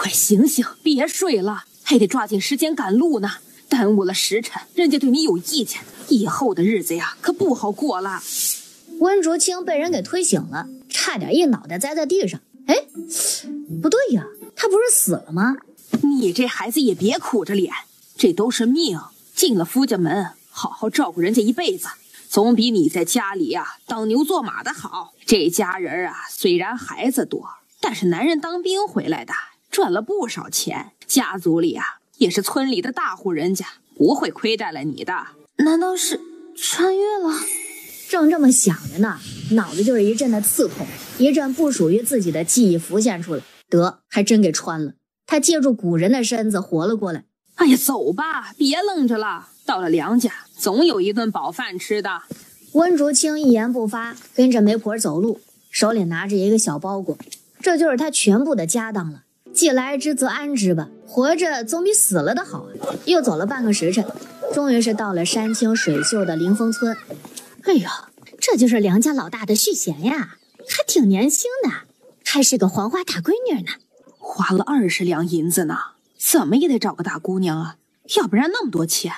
快醒醒，别睡了，还得抓紧时间赶路呢。耽误了时辰，人家对你有意见，以后的日子呀可不好过了。温竹清被人给推醒了，差点一脑袋栽在地上。哎，不对呀，他不是死了吗？你这孩子也别苦着脸，这都是命，进了夫家门，好好照顾人家一辈子，总比你在家里呀当牛做马的好。这家人啊，虽然孩子多，但是男人当兵回来的，赚了不少钱，家族里啊也是村里的大户人家，不会亏待了你的。难道是穿越了？正这么想着呢，脑子就是一阵的刺痛，一阵不属于自己的记忆浮现出来，得还真给穿了。他借助古人的身子活了过来。哎呀，走吧，别愣着了，到了梁家总有一顿饱饭吃的。温竹清一言不发，跟着媒婆走路，手里拿着一个小包裹，这就是他全部的家当了。既来之则安之吧，活着总比死了的好啊。又走了半个时辰，终于是到了山清水秀的灵峰村。哎呦，这就是梁家老大的续弦呀，还挺年轻的，还是个黄花大闺女呢。花了20两银子呢，怎么也得找个大姑娘啊，要不然那么多钱，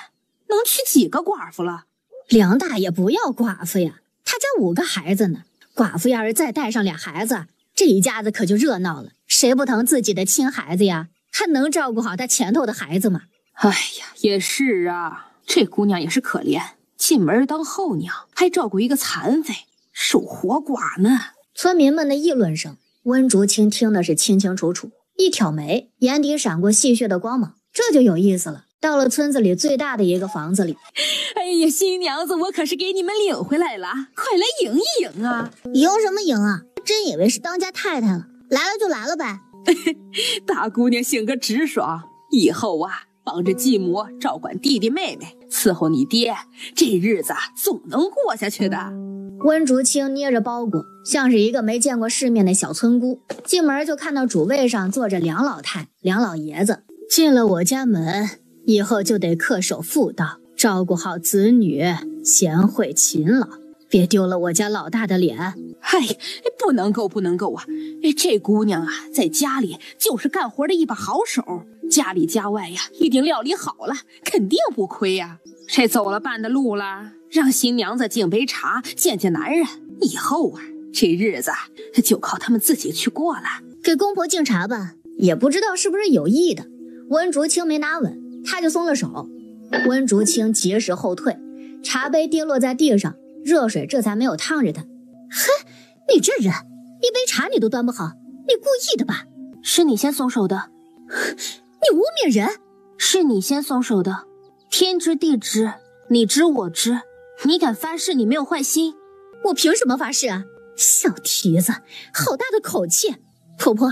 能娶几个寡妇了？梁大爷不要寡妇呀，他家5个孩子呢，寡妇要是再带上俩孩子，这一家子可就热闹了。谁不疼自己的亲孩子呀？还能照顾好他前头的孩子吗？哎呀，也是啊，这姑娘也是可怜，进门当后娘，还照顾一个残废，守活寡呢。村民们的议论声，温竹清听的是清清楚楚，一挑眉，眼底闪过戏谑的光芒。这就有意思了。到了村子里最大的一个房子里，哎呀，新娘子，我可是给你们领回来了，快来迎一迎啊！迎什么迎啊？真以为是当家太太了，来了就来了呗。大姑娘性格直爽，以后啊帮着继母照管弟弟妹妹，伺候你爹，这日子总能过下去的。温竹清捏着包裹，像是一个没见过世面的小村姑。进门就看到主位上坐着梁老太、梁老爷子。进了我家门，以后就得恪守妇道，照顾好子女，贤惠勤劳，别丢了我家老大的脸。嗨，不能够啊！这姑娘啊，在家里就是干活的一把好手，家里家外呀，一定料理好了，肯定不亏呀。这走了半的路了，让新娘子敬杯茶，见见男人，以后啊，这日子就靠他们自己去过了。给公婆敬茶吧。也不知道是不是有意的，温竹清没拿稳，他就松了手。温竹清及时后退，茶杯跌落在地上，热水这才没有烫着他。哼，你这人，一杯茶你都端不好，你故意的吧？是你先松手的。你污蔑人！是你先松手的，天知地知，你知我知，你敢发誓你没有坏心？我凭什么发誓啊？小蹄子，好大的口气！婆婆，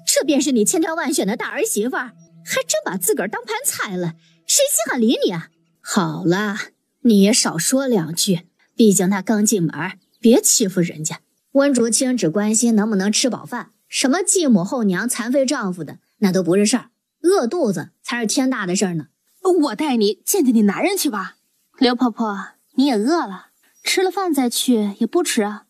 这便是你千挑万选的大儿媳妇儿，还真把自个儿当盘菜了，谁稀罕理你啊？好了，你也少说2句，毕竟他刚进门，别欺负人家。温竹清只关心能不能吃饱饭，什么继母后娘、残废丈夫的，那都不是事儿，饿肚子才是天大的事儿呢。我带你见见你男人去吧。刘婆婆，你也饿了，吃了饭再去也不迟啊。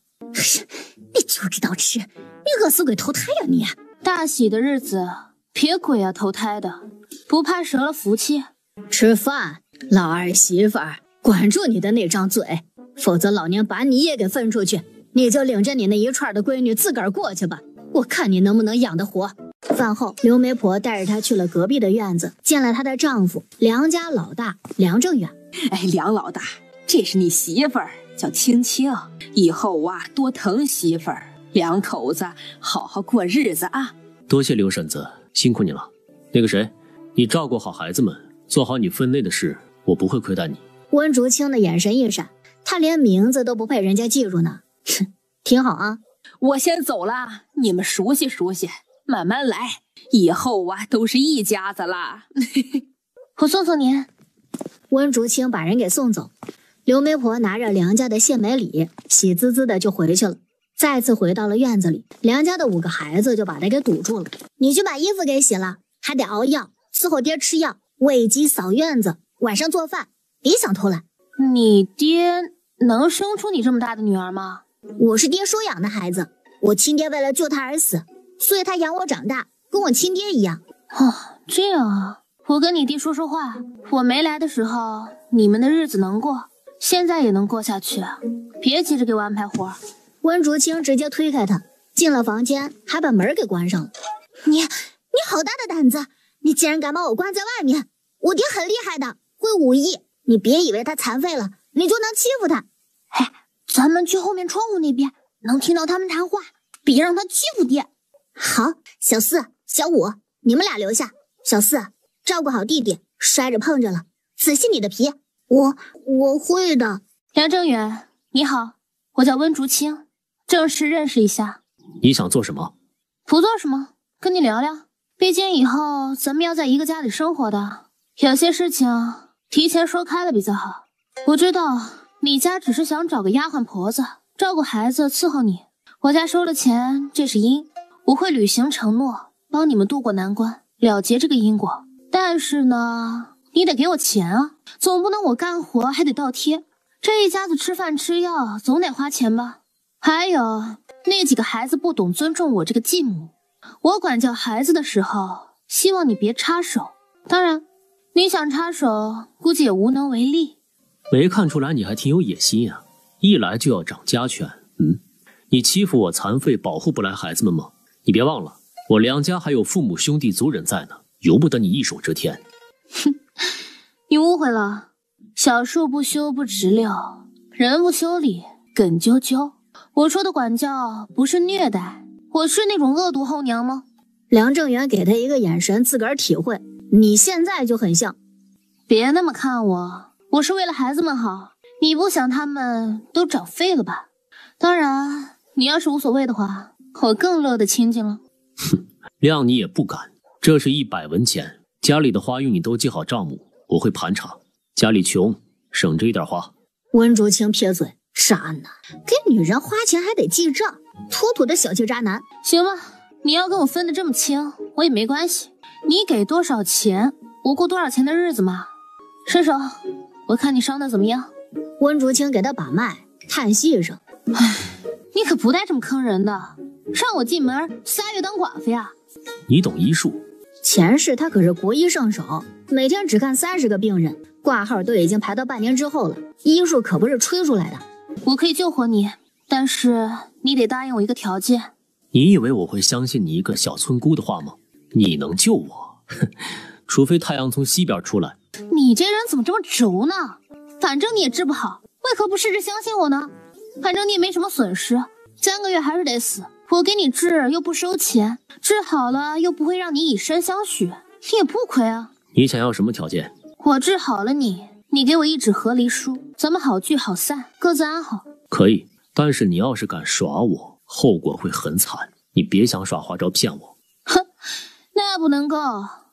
你就知道吃，你饿死鬼投胎呀你！大喜的日子别鬼啊投胎的，不怕折了福气。吃饭，老儿媳妇儿，管住你的那张嘴，否则老娘把你也给分出去。你就领着你那一串的闺女自个儿过去吧，我看你能不能养得活。饭后，刘媒婆带着她去了隔壁的院子，见了她的丈夫梁家老大梁正远。梁老大，这是你媳妇儿，叫青青，以后啊多疼媳妇儿，两口子好好过日子啊。多谢刘婶子，辛苦你了。那个谁，你照顾好孩子们，做好你分内的事，我不会亏待你。温竹清的眼神一闪，他连名字都不配人家记住呢。挺好啊，我先走了，你们熟悉熟悉，慢慢来，以后啊都是一家子啦。我送送您。温竹清把人给送走，刘媒婆拿着梁家的谢美礼，喜滋滋的就回去了。再次回到了院子里，梁家的5个孩子就把他给堵住了。你去把衣服给洗了，还得熬药，伺候爹吃药，喂鸡扫院子，晚上做饭，别想偷懒。你爹能生出你这么大的女儿吗？我是爹收养的孩子，我亲爹为了救他而死，所以他养我长大，跟我亲爹一样。哦，这样啊。我跟你弟说说话，我没来的时候，你们的日子能过，现在也能过下去。别急着给我安排活。温竹清直接推开他，进了房间，还把门给关上了。你好大的胆子！你竟然敢把我关在外面！我爹很厉害的，会武艺，你别以为他残废了，你就能欺负他。哎，咱们去后面窗户那边，能听到他们谈话，别让他欺负爹。好，小四、小五，你们俩留下。小四，照顾好弟弟，摔着碰着了，仔细你的皮。我会的。梁正远，你好，我叫温竹清，正式认识一下。你想做什么？不做什么，跟你聊聊。毕竟以后咱们要在一个家里生活的，有些事情提前说开了比较好。我知道你家只是想找个丫鬟婆子照顾孩子伺候你，我家收了钱，这是因，我会履行承诺，帮你们渡过难关，了结这个因果。但是呢，你得给我钱啊，总不能我干活还得倒贴。这一家子吃饭吃药总得花钱吧。还有那几个孩子不懂尊重我这个继母，我管教孩子的时候，希望你别插手。当然，你想插手，估计也无能为力。没看出来你还挺有野心啊，一来就要掌家权。你欺负我残废，保护不来孩子们吗？你别忘了，我梁家还有父母兄弟族人在呢，由不得你一手遮天。哼，你误会了，小树不修不直溜，人不修理梗啾啾。我说的管教不是虐待，我是那种恶毒后娘吗？梁正元给他一个眼神，自个儿体会。你现在就很像。别那么看我，我是为了孩子们好。你不想他们都长废了吧？当然，你要是无所谓的话，我更乐得清静了。哼，谅你也不敢。这是100文钱，家里的花用你都记好账目，我会盘查。家里穷，省着一点花。温竹清撇嘴，傻呢，给女人花钱还得记账，妥妥的小气渣男。行吧，你要跟我分得这么清，我也没关系。你给多少钱，我过多少钱的日子嘛。伸手，我看你伤得怎么样。温竹清给他把脉，叹息一声：唉，你可不带这么坑人的，让我进门3月当寡妇呀。你懂医术？前世他可是国医圣手，每天只看30个病人，挂号都已经排到半年之后了，医术可不是吹出来的。我可以救活你，但是你得答应我一个条件。你以为我会相信你一个小村姑的话吗？你能救我？除非太阳从西边出来。你这人怎么这么轴呢？反正你也治不好，为何不试着相信我呢？反正你也没什么损失，3个月还是得死，我给你治又不收钱，治好了又不会让你以身相许，你也不亏啊。你想要什么条件？我治好了你，你给我一纸和离书，咱们好聚好散，各自安好。可以，但是你要是敢耍我，后果会很惨。你别想耍花招骗我。哼，那不能够，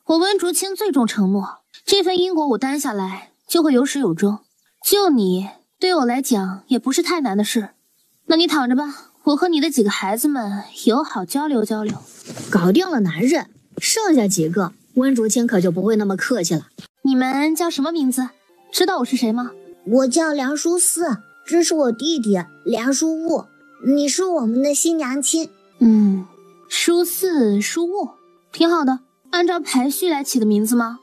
我温竹清最重承诺，这份因果我担下来就会有始有终。救你对我来讲也不是太难的事。那你躺着吧，我和你的几个孩子们友好交流交流。搞定了男人，剩下几个温竹清可就不会那么客气了。你们叫什么名字？知道我是谁吗？我叫梁淑四，这是我弟弟梁淑雾，你是我们的新娘亲。淑四淑雾，挺好的。按照排序来起的名字吗？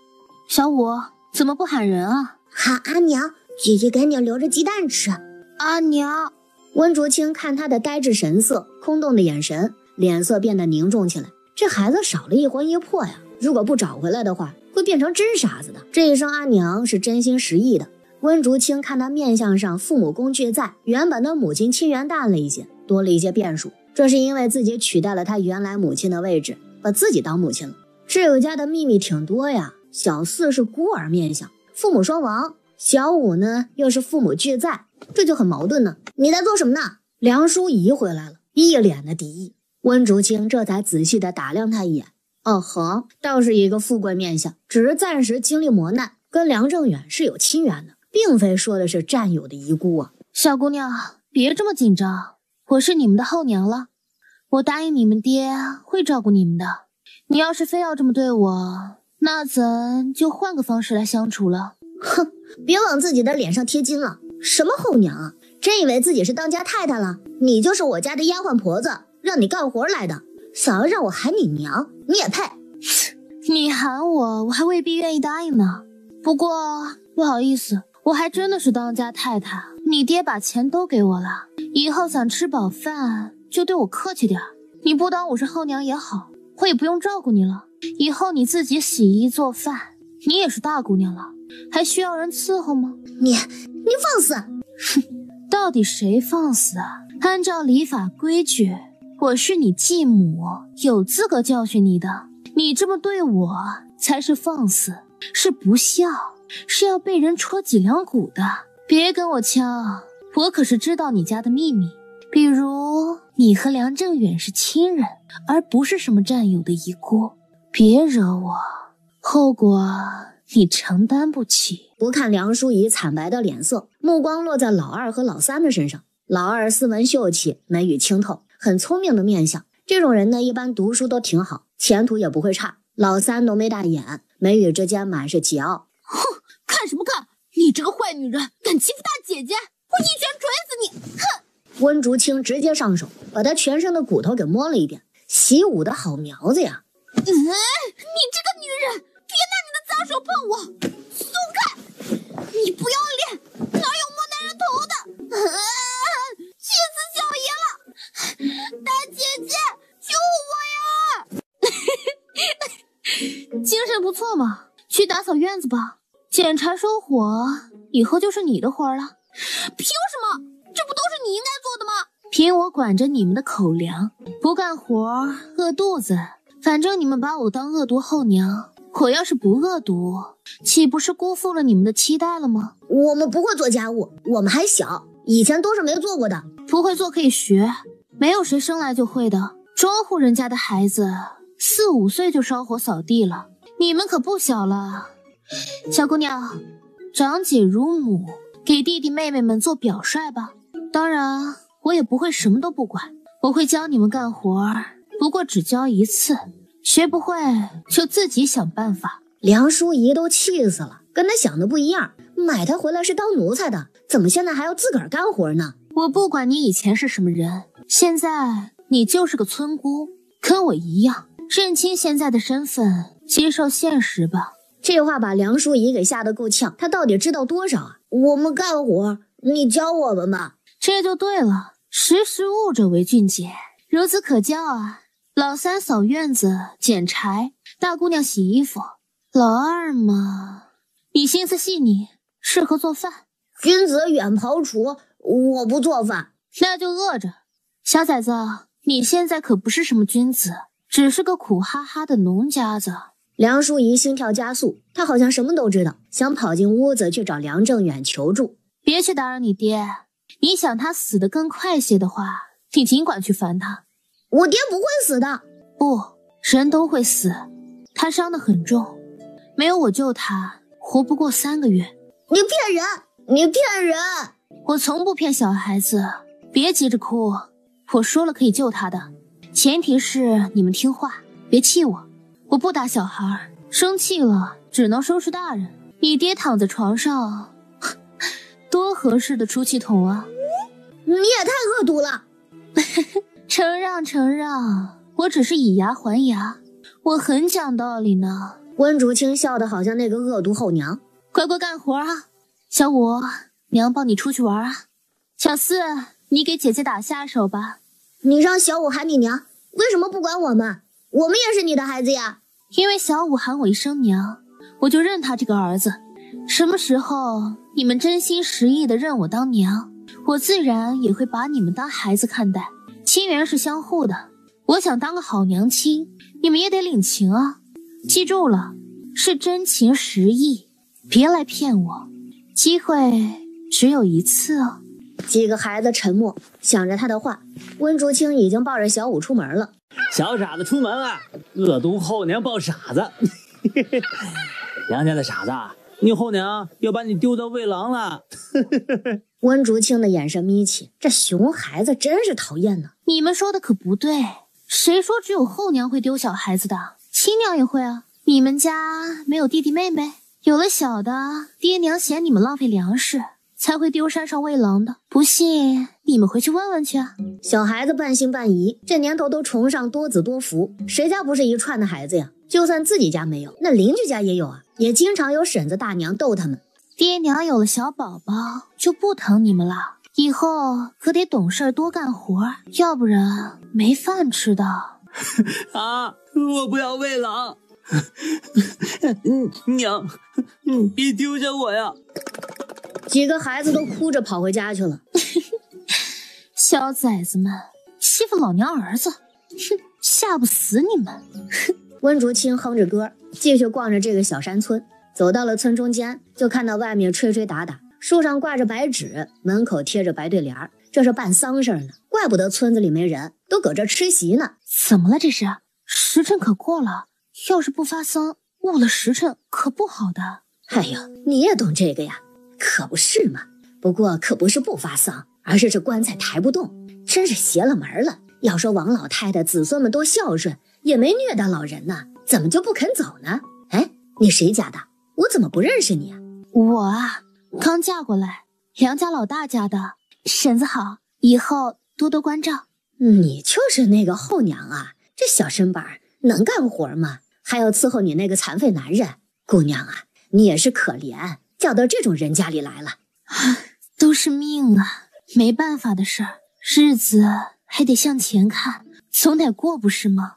小五怎么不喊人啊？喊阿娘，姐姐给你留着鸡蛋吃。阿娘。温竹清看他的呆滞神色，空洞的眼神，脸色变得凝重起来。这孩子少了一魂一魄呀，如果不找回来的话，会变成真傻子的。这一声阿娘是真心实意的。温竹清看他面相上父母宫俱在，原本的母亲亲缘淡了一些，多了一些变数。这是因为自己取代了他原来母亲的位置，把自己当母亲了。挚友家的秘密挺多呀，小四是孤儿面相，父母双亡，小五呢又是父母俱在，这就很矛盾呢。你在做什么呢？梁淑仪回来了，一脸的敌意。温竹清这才仔细地打量他一眼，哦呵，倒是一个富贵面相，只是暂时经历磨难，跟梁正远是有亲缘的，并非说的是战友的遗孤啊。小姑娘，别这么紧张，我是你们的后娘了，我答应你们爹会照顾你们的。你要是非要这么对我，那咱就换个方式来相处了。哼，别往自己的脸上贴金了，什么后娘啊，真以为自己是当家太太了？你就是我家的丫鬟婆子，让你干活来的。想要让我喊你娘，你也配？你喊我，我还未必愿意答应呢。不过不好意思，我还真的是当家太太，你爹把钱都给我了，以后想吃饱饭就对我客气点。你不当我是后娘也好，我也不用照顾你了。以后你自己洗衣做饭，你也是大姑娘了，还需要人伺候吗？你放肆！哼，到底谁放肆啊？按照礼法规矩，我是你继母，有资格教训你的。你这么对我才是放肆，是不孝，是要被人戳脊梁骨的。别跟我呛，我可是知道你家的秘密，比如你和梁正远是亲人，而不是什么战友的遗孤。别惹我，后果你承担不起。不看梁淑仪惨白的脸色，目光落在老二和老三的身上。老二斯文秀气，眉宇清透，很聪明的面相。这种人呢，一般读书都挺好，前途也不会差。老三浓眉大眼，眉宇之间满是桀骜。哼，看什么看？你这个坏女人，敢欺负大姐姐，我一拳捶死你！哼！温竹清直接上手，把他全身的骨头给摸了一遍。习武的好苗子呀！你这个女人，别拿你的脏手碰我！松开！你不要脸，哪有摸男人头的？气死小爷了！大姐姐，救我呀！精神不错嘛，去打扫院子吧。捡柴收火以后就是你的活了。凭什么？这不都是你应该做的吗？凭我管着你们的口粮，不干活饿肚子。反正你们把我当恶毒后娘，我要是不恶毒，岂不是辜负了你们的期待了吗？我们不会做家务，我们还小，以前都是没做过的。不会做可以学，没有谁生来就会的。庄户人家的孩子4、5岁就烧火扫地了，你们可不小了。小姑娘，长姐如母，给弟弟妹妹们做表率吧。当然，我也不会什么都不管，我会教你们干活，不过只教1次，学不会就自己想办法。梁淑仪都气死了，跟她想的不一样，买她回来是当奴才的，怎么现在还要自个儿干活呢？我不管你以前是什么人，现在你就是个村姑，跟我一样，认清现在的身份，接受现实吧。这话把梁淑仪给吓得够呛，她到底知道多少啊？我们干活，你教我们吧。这就对了，识时务者为俊杰，孺子可教啊。老三扫院子捡柴，大姑娘洗衣服，老二嘛，你心思细腻，适合做饭。君子远庖厨，我不做饭，那就饿着。小崽子，你现在可不是什么君子，只是个苦哈哈的农家子。梁淑仪心跳加速，她好像什么都知道，想跑进屋子去找梁正远求助。别去打扰你爹，你想他死得更快些的话，你尽管去烦他。我爹不会死的。不，人都会死，他伤得很重，没有我救他，活不过3个月。你骗人！你骗人！我从不骗小孩子，别急着哭，我说了可以救他的，前提是你们听话，别气我。我不打小孩，生气了只能收拾大人。你爹躺在床上，多合适的出气筒啊！你也太恶毒了。承让，我只是以牙还牙，我很讲道理呢。温竹清笑得好像那个恶毒后娘。乖乖干活啊，小五，娘抱你出去玩啊。小四，你给姐姐打下手吧。你让小五喊你娘，为什么不管我们？我们也是你的孩子呀。因为小五喊我一声娘，我就认他这个儿子。什么时候你们真心实意的认我当娘，我自然也会把你们当孩子看待。亲缘是相互的，我想当个好娘亲，你们也得领情啊。记住了，是真情实意，别来骗我，机会只有1次哦。几个孩子沉默，想着他的话。温竹清已经抱着小五出门了。小傻子出门了，恶毒后娘抱傻子。梁家的傻子，你后娘要把你丢到喂狼了。温竹清的眼神眯起，这熊孩子真是讨厌呢。你们说的可不对，谁说只有后娘会丢小孩子的？亲娘也会啊。你们家没有弟弟妹妹？有了小的，爹娘嫌你们浪费粮食，才会丢山上喂狼的。不信，你们回去问问去啊。小孩子半信半疑，这年头都崇尚多子多福，谁家不是一串的孩子呀？就算自己家没有，那邻居家也有啊，也经常有婶子大娘逗他们。爹娘有了小宝宝，就不疼你们了。以后可得懂事多干活，要不然没饭吃的。啊！我不要喂狼！娘，你别丢下我呀！几个孩子都哭着跑回家去了。小崽子们欺负老娘儿子，哼，吓不死你们！温竹清哼着歌，继续逛着这个小山村。走到了村中间，就看到外面吹吹打打，树上挂着白纸，门口贴着白对联，这是办丧事呢。怪不得村子里没人，都搁这吃席呢。怎么了这是？时辰可过了，要是不发丧，误了时辰可不好的。哎呦，你也懂这个呀？可不是嘛。不过可不是不发丧，而是这棺材抬不动，真是邪了门了。要说王老太太子孙们多孝顺，也没虐待老人呢，怎么就不肯走呢？哎，你谁家的？我怎么不认识你啊？我啊，刚嫁过来，梁家老大家的。婶子好，以后多多关照。你就是那个后娘啊？这小身板能干活吗？还要伺候你那个残废男人。姑娘啊，你也是可怜，嫁到这种人家里来了。都是命啊，没办法的事儿，日子还得向前看，总得过不是吗？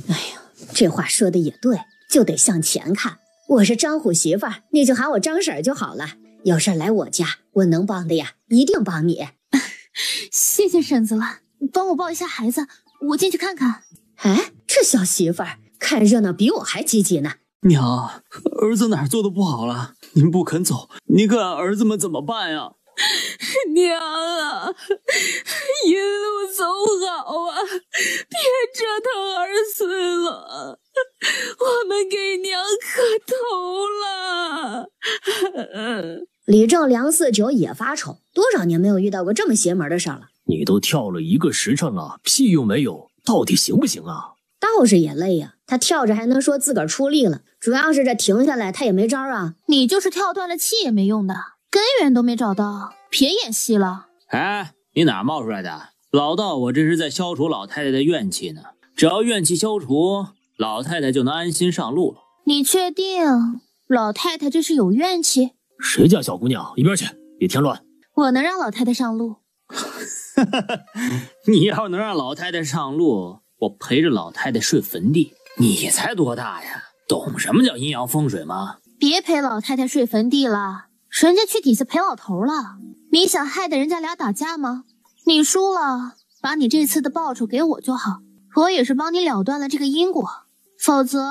哎呀，这话说的也对，就得向前看。我是张虎媳妇儿，你就喊我张婶儿就好了。有事来我家，我能帮的呀，一定帮你。谢谢婶子了，帮我抱一下孩子，我进去看看。哎，这小媳妇儿看热闹比我还积极呢。娘，儿子哪儿做的不好了？您不肯走，您可俺儿子们怎么办呀？娘啊，一路走好啊，别折腾儿孙了，我们给娘磕头了。李正梁四九也发愁，多少年没有遇到过这么邪门的事儿了。你都跳了1个时辰了，屁用没有？到底行不行啊？道士也累呀，他跳着还能说自个儿出力了，主要是这停下来他也没招啊。你就是跳断了气也没用的，根源都没找到，别演戏了。哎，你哪冒出来的？老道，我这是在消除老太太的怨气呢。只要怨气消除，老太太就能安心上路了。你确定老太太这是有怨气？谁家小姑娘，一边去，别添乱。我能让老太太上路。你要能让老太太上路，我陪着老太太睡坟地。你才多大呀，懂什么叫阴阳风水吗？别陪老太太睡坟地了，人家去底下陪老头了。你想害得人家俩打架吗？你输了，把你这次的报酬给我就好，我也是帮你了断了这个因果。否则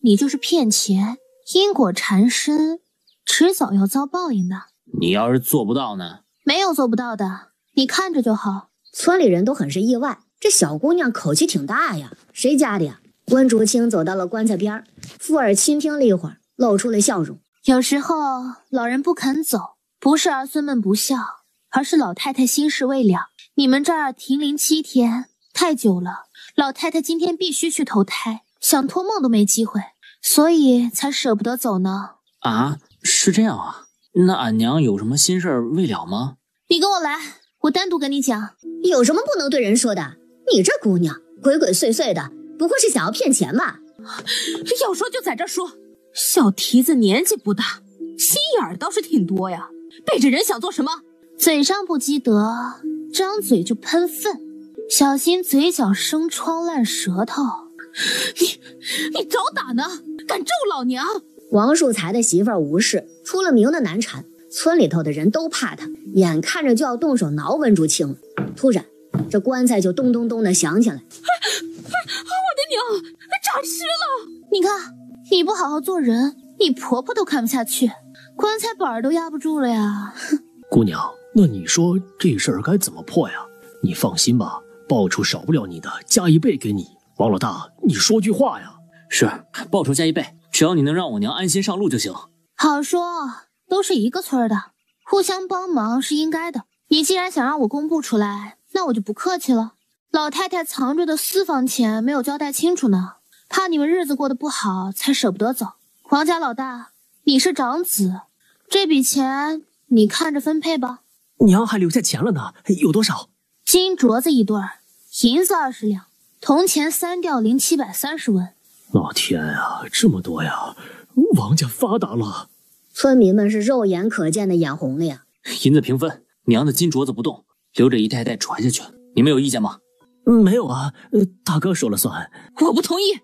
你就是骗钱，因果缠身，迟早要遭报应的。你要是做不到呢？没有做不到的，你看着就好。村里人都很是意外，这小姑娘口气挺大呀，谁家的呀？温竹清走到了棺材边，附耳倾听了一会儿，露出了笑容。有时候老人不肯走，不是儿孙们不孝，而是老太太心事未了。你们这儿停灵7天，太久了，老太太今天必须去投胎，想托梦都没机会，所以才舍不得走呢。啊，是这样啊？那俺娘有什么心事未了吗？你跟我来，我单独跟你讲。有什么不能对人说的？你这姑娘鬼鬼祟祟的，不会是想要骗钱吧？要说就在这说，小蹄子年纪不大，心眼儿倒是挺多呀，背着人想做什么？嘴上不积德，张嘴就喷粪，小心嘴角生疮烂舌头。你找打呢？敢咒老娘？王树才的媳妇儿吴氏出了名的难缠，村里头的人都怕她，眼看着就要动手挠温竹清了。突然这棺材就咚咚咚的响起来。我的娘，诈尸了！你看你不好好做人，你婆婆都看不下去，棺材板都压不住了呀。姑娘，那你说这事儿该怎么破呀？你放心吧，报酬少不了你的，加1倍给你。王老大，你说句话呀。是，报酬加1倍，只要你能让我娘安心上路就行。好说，都是一个村的，互相帮忙是应该的。你既然想让我公布出来，那我就不客气了。老太太藏着的私房钱没有交代清楚呢，怕你们日子过得不好，才舍不得走。王家老大，你是长子，这笔钱你看着分配吧。娘还留下钱了呢，有多少？金镯子1对，银子20两，铜钱3吊零730文。老天啊，这么多呀！王家发达了。村民们是肉眼可见的眼红了呀。银子平分，娘的金镯子不动，留着一代代传下去。你们有意见吗？没有啊，大哥说了算。我不同意。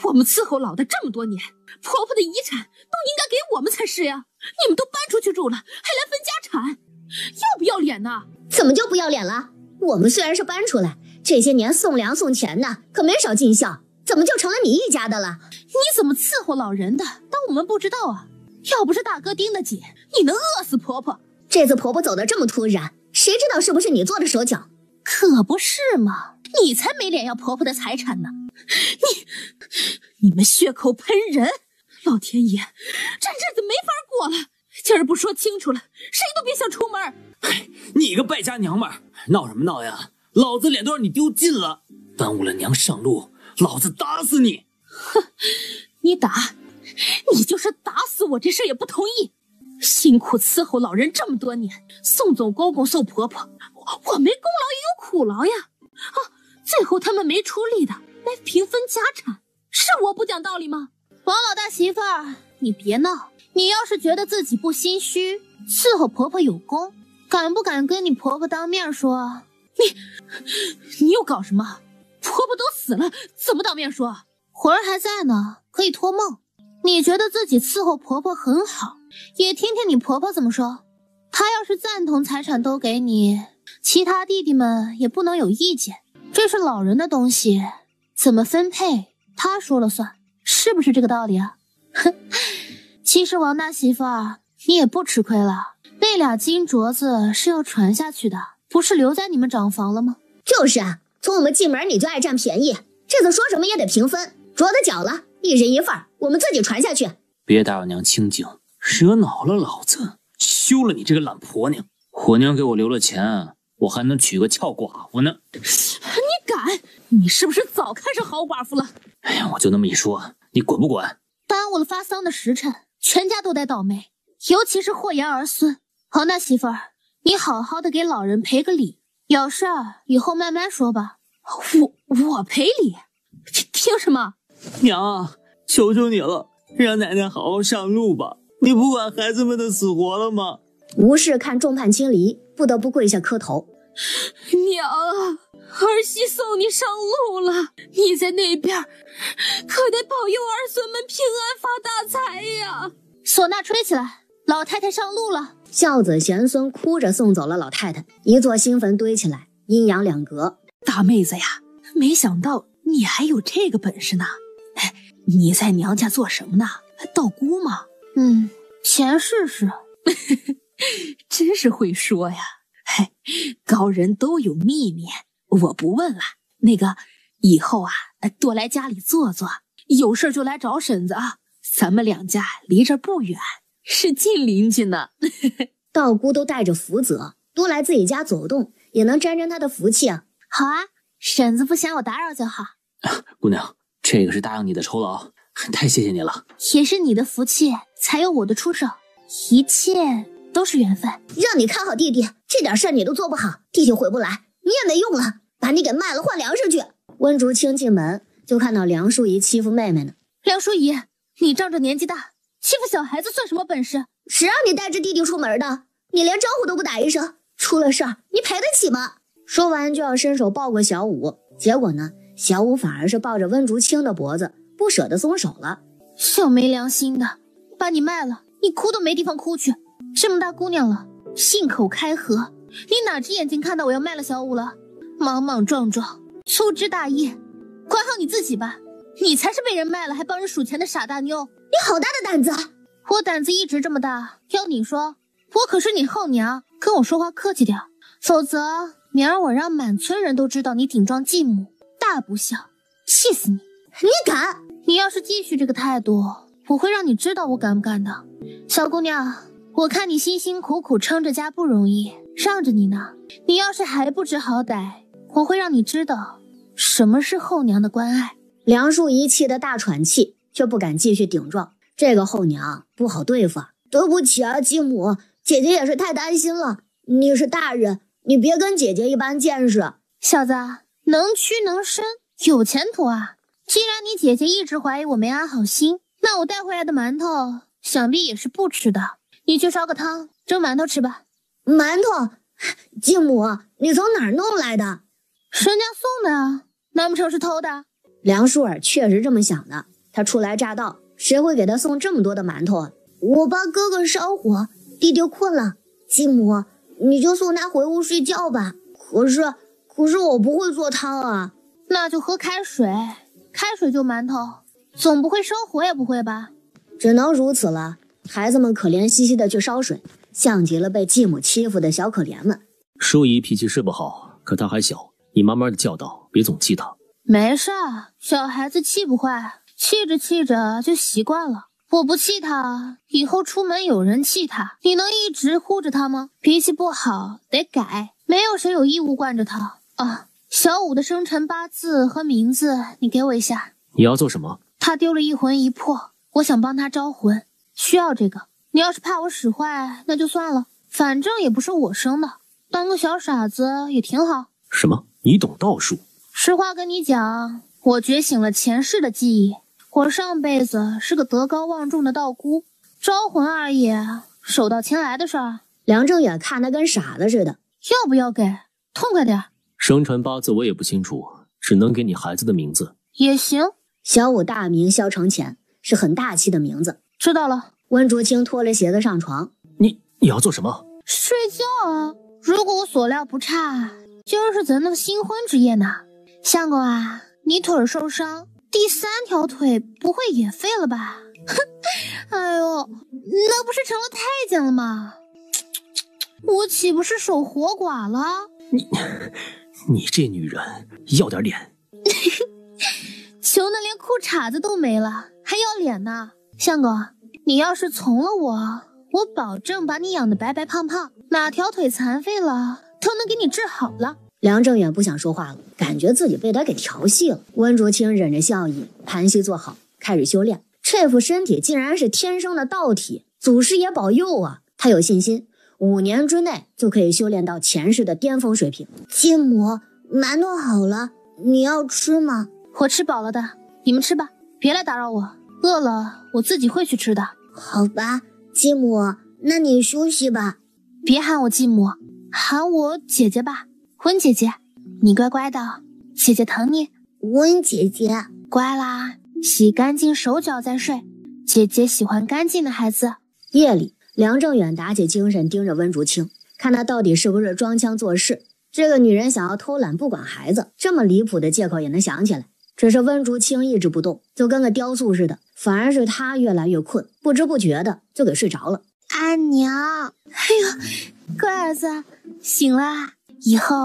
我们伺候老的这么多年，婆婆的遗产都应该给我们才是呀！你们都搬出去住了，还来分家产，要不要脸呢？怎么就不要脸了？我们虽然是搬出来，这些年送粮送钱的可没少尽孝，怎么就成了你一家的了？你怎么伺候老人的，当我们不知道啊？要不是大哥盯得紧，你能饿死婆婆。这次婆婆走得这么突然，谁知道是不是你做的手脚？可不是嘛，你才没脸要婆婆的财产呢！你们血口喷人，老天爷，这日子没法过了。今儿不说清楚了，谁都别想出门。你个败家娘们儿，闹什么闹呀？老子脸都让你丢尽了，耽误了娘上路，老子打死你！哼，你打，你就是打死我这事也不同意。辛苦伺候老人这么多年，送走公公送婆婆，我没功劳也有苦劳呀。啊，最后他们没出力的来平分家产，是我不讲道理吗？王老大媳妇儿，你别闹。你要是觉得自己不心虚，伺候婆婆有功，敢不敢跟你婆婆当面说？你又搞什么？婆婆都死了，怎么当面说？魂儿还在呢，可以托梦。你觉得自己伺候婆婆很好，也听听你婆婆怎么说。她要是赞同财产都给你，其他弟弟们也不能有意见。这是老人的东西，怎么分配她说了算，是不是这个道理啊？哼，其实王大媳妇儿，你也不吃亏了。那俩金镯子是要传下去的，不是留在你们长房了吗？就是啊，从我们进门你就爱占便宜，这次说什么也得平分。镯子缴了，一人一份，我们自己传下去。别打扰娘清静，惹恼了老子，休了你这个懒婆娘。我娘给我留了钱，我还能娶个俏寡妇呢。你敢？你是不是早看上好寡妇了？哎呀，我就那么一说，你滚不滚？耽误了发丧的时辰，全家都得倒霉，尤其是霍言儿孙。王大媳妇儿，你好好的给老人赔个礼，有事儿以后慢慢说吧。我赔礼？凭什么？娘啊，求求你了，让奶奶好好上路吧。你不管孩子们的死活了吗？吴氏看众叛亲离，不得不跪下磕头。娘啊，儿媳送你上路了，你在那边可得保佑儿孙们平安发大财呀！唢呐吹起来，老太太上路了。孝子贤孙哭着送走了老太太，一座新坟堆起来，阴阳两隔。大妹子呀，没想到你还有这个本事呢。你在娘家做什么呢？道姑吗？前世是。真是会说呀。高人都有秘密，我不问了。那个以后啊，多来家里坐坐，有事就来找婶子啊。咱们两家离这不远，是近邻居呢。道姑都带着福泽，多来自己家走动，也能沾沾她的福气啊。好啊，婶子不嫌我打扰就好。姑娘，这个是答应你的酬劳，太谢谢你了。也是你的福气，才有我的出手，一切都是缘分。让你看好弟弟，这点事儿你都做不好，弟弟回不来，你也没用了，把你给卖了换粮食去。温竹清进门就看到梁淑仪欺负妹妹呢。梁淑仪，你仗着年纪大，欺负小孩子算什么本事？谁让你带着弟弟出门的？你连招呼都不打一声，出了事儿你赔得起吗？说完就要伸手抱过小五，结果呢，小五反而是抱着温竹清的脖子，不舍得松手了。小没良心的，把你卖了，你哭都没地方哭去。这么大姑娘了，信口开河，你哪只眼睛看到我要卖了小五了？莽莽撞撞，粗枝大叶，管好你自己吧。你才是被人卖了还帮人数钱的傻大妞。你好大的胆子！我胆子一直这么大，要你说，我可是你后娘，跟我说话客气点，否则明儿我让满村人都知道你顶撞继母，大不孝，气死你！你敢？你要是继续这个态度，我会让你知道我敢不敢的。小姑娘，我看你辛辛苦苦撑着家不容易，让着你呢。你要是还不知好歹，我会让你知道什么是后娘的关爱。梁淑仪气得大喘气，却不敢继续顶撞。这个后娘不好对付啊！对不起啊，继母，姐姐也是太担心了。你是大人，你别跟姐姐一般见识。小子，能屈能伸，有前途啊！既然你姐姐一直怀疑我没安好心，那我带回来的馒头想必也是不吃的。你去烧个汤，蒸馒头吃吧。馒头？继母，你从哪儿弄来的？人家送的啊，难不成是偷的？梁舒尔确实这么想的。他初来乍到，谁会给他送这么多的馒头啊？我帮哥哥烧火，弟弟困了。继母，你就送他回屋睡觉吧。可是我不会做汤啊。那就喝开水，开水就馒头，总不会烧火也不会吧？只能如此了。孩子们可怜兮兮的去烧水，像极了被继母欺负的小可怜们。淑仪脾气是不好，可她还小，你慢慢的教导，别总气她。没事，小孩子气不坏，气着气着就习惯了。我不气他，以后出门有人气他，你能一直护着他吗？脾气不好得改，没有谁有义务惯着他啊。小五的生辰八字和名字你给我一下。你要做什么？他丢了一魂一魄，我想帮他招魂，需要这个。你要是怕我使坏，那就算了，反正也不是我生的，当个小傻子也挺好。什么？你懂道术？实话跟你讲，我觉醒了前世的记忆，我上辈子是个德高望重的道姑，招魂而已，手到擒来的事儿。梁正远看得跟傻子似的。要不要给？痛快点。生辰八字我也不清楚，只能给你孩子的名字。也行。小五大名萧承前，是很大气的名字。知道了。温竹清脱了鞋子上床。你要做什么？睡觉啊。如果我所料不差，今儿是咱的新婚之夜呢。相公啊，你腿儿受伤，第3条腿不会也废了吧？哼，哎呦，那不是成了太监了吗？我岂不是守活寡了？你这女人要点脸。穷的连裤衩子都没了，还要脸呢？相公，你要是从了我保证把你养得白白胖胖，哪条腿残废了都能给你治好了。梁正远不想说话了，感觉自己被他给调戏了。温竹清忍着笑意，盘膝坐好，开始修炼。这副身体竟然是天生的道体，祖师爷保佑啊！他有信心，5年之内就可以修炼到前世的巅峰水平。继母，馒头好了，你要吃吗？我吃饱了的，你们吃吧，别来打扰我。饿了我自己会去吃的。好吧，继母，那你休息吧。别喊我继母，喊我姐姐吧。温姐姐，你乖乖的，姐姐疼你。温姐姐，乖啦，洗干净手脚再睡。姐姐喜欢干净的孩子。夜里，梁正远打起精神盯着温竹清，看他到底是不是装腔作势。这个女人想要偷懒不管孩子，这么离谱的借口也能想起来。只是温竹清一直不动，就跟个雕塑似的，反而是他越来越困，不知不觉的就给睡着了。阿娘，哎呦，乖儿子，醒啦！以后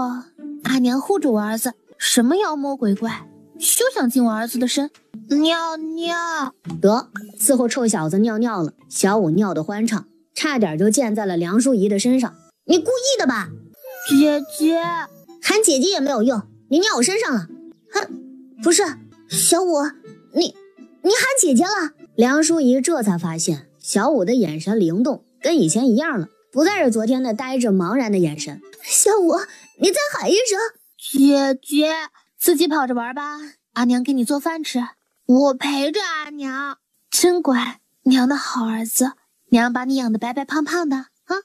阿娘护着我儿子，什么妖魔鬼怪休想进我儿子的身。尿尿得，伺候臭小子尿尿了。小五尿得欢畅，差点就溅在了梁淑仪的身上。你故意的吧？姐姐，喊姐姐也没有用，你尿我身上了。哼，不是，小五，你喊姐姐了。梁淑仪这才发现小五的眼神灵动，跟以前一样了，不再是昨天那呆着茫然的眼神。小五，你再喊一声。姐姐，自己跑着玩吧，阿娘给你做饭吃，我陪着阿娘。真乖，娘的好儿子，娘把你养得白白胖胖的啊。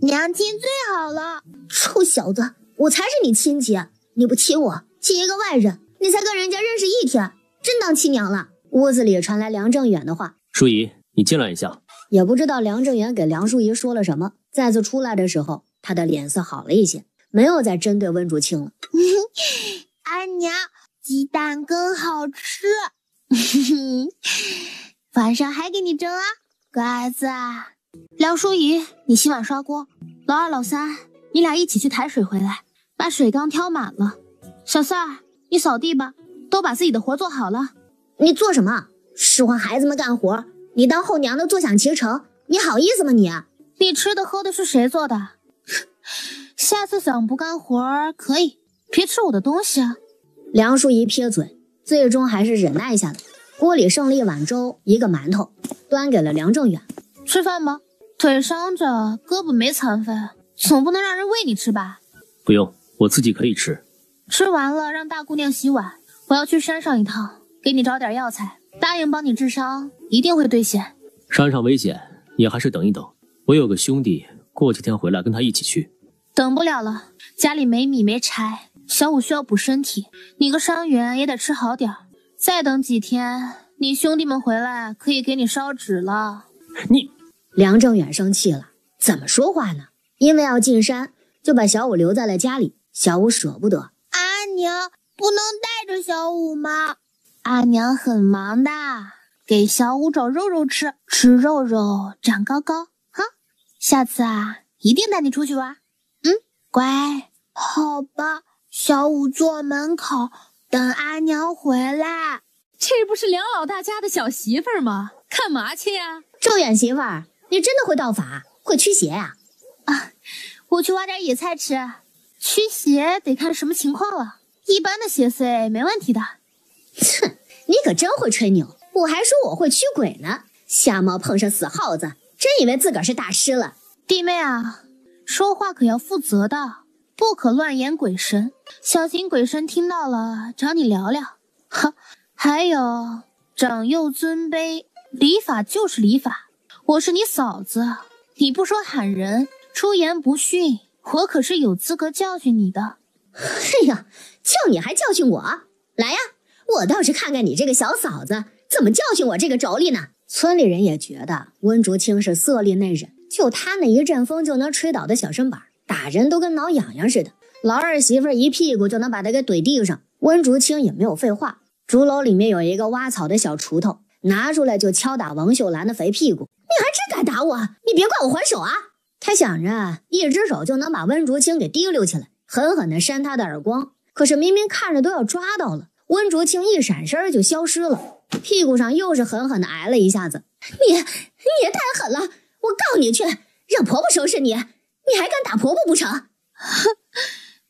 娘亲最好了。臭小子，我才是你亲戚，你不亲我，亲一个外人，你才跟人家认识1天，真当亲娘了。屋子里传来梁正远的话：淑仪，你进来一下。也不知道梁正远给梁淑仪说了什么，再次出来的时候，他的脸色好了一些，没有再针对温竹清了。阿娘，鸡蛋更好吃。晚上还给你蒸啊，乖儿子。梁淑仪，你洗碗刷锅，老二老三，你俩一起去抬水回来，把水缸挑满了。小三儿，你扫地吧，都把自己的活做好了。你做什么？使唤孩子们干活，你当后娘的坐享其成，你好意思吗你？你吃的喝的是谁做的？下次想不干活可以，别吃我的东西啊。梁淑仪撇嘴，最终还是忍耐下来。锅里剩了一碗粥，一个馒头，端给了梁正远。吃饭吗？腿伤着，胳膊没残废，总不能让人喂你吃吧？不用，我自己可以吃。吃完了让大姑娘洗碗，我要去山上一趟，给你找点药材，答应帮你治伤，一定会兑现。山上危险，你还是等一等。我有个兄弟，过几天回来跟他一起去。等不了了，家里没米没柴，小五需要补身体，你个伤员也得吃好点。再等几天，你兄弟们回来可以给你烧纸了。你，梁正远生气了，怎么说话呢？因为要进山，就把小五留在了家里。小五舍不得。阿娘，不能带着小五吗？阿娘很忙的，给小五找肉肉吃，吃肉肉长高高哈。下次啊，一定带你出去玩。乖。好吧，小五坐门口等阿娘回来。这不是梁老大家的小媳妇儿吗？干嘛去呀？正远媳妇儿，你真的会道法，会驱邪呀？我去挖点野菜吃。驱邪得看什么情况了，一般的邪祟没问题的。哼，你可真会吹牛，我还说我会驱鬼呢。瞎猫碰上死耗子，真以为自个儿是大师了。弟妹啊，说话可要负责的，不可乱言鬼神，小心鬼神听到了找你聊聊。哈，还有长幼尊卑，礼法就是礼法。我是你嫂子，你不说喊人，出言不逊，我可是有资格教训你的。哎呀，叫你还教训我？来呀，我倒是看看你这个小嫂子怎么教训我这个妯娌呢。村里人也觉得温竹清是色厉内荏，就他那一阵风就能吹倒的小身板，打人都跟挠痒痒似的。老二媳妇一屁股就能把他给怼地上。温竹清也没有废话，竹篓里面有一个挖草的小锄头，拿出来就敲打王秀兰的肥屁股。你还真敢打我，你别怪我还手啊！他想着一只手就能把温竹清给提溜起来，狠狠地扇他的耳光。可是明明看着都要抓到了，温竹清一闪身就消失了，屁股上又是狠狠地挨了一下子。你也太狠了，我告你去，让婆婆收拾你，你还敢打婆婆不成？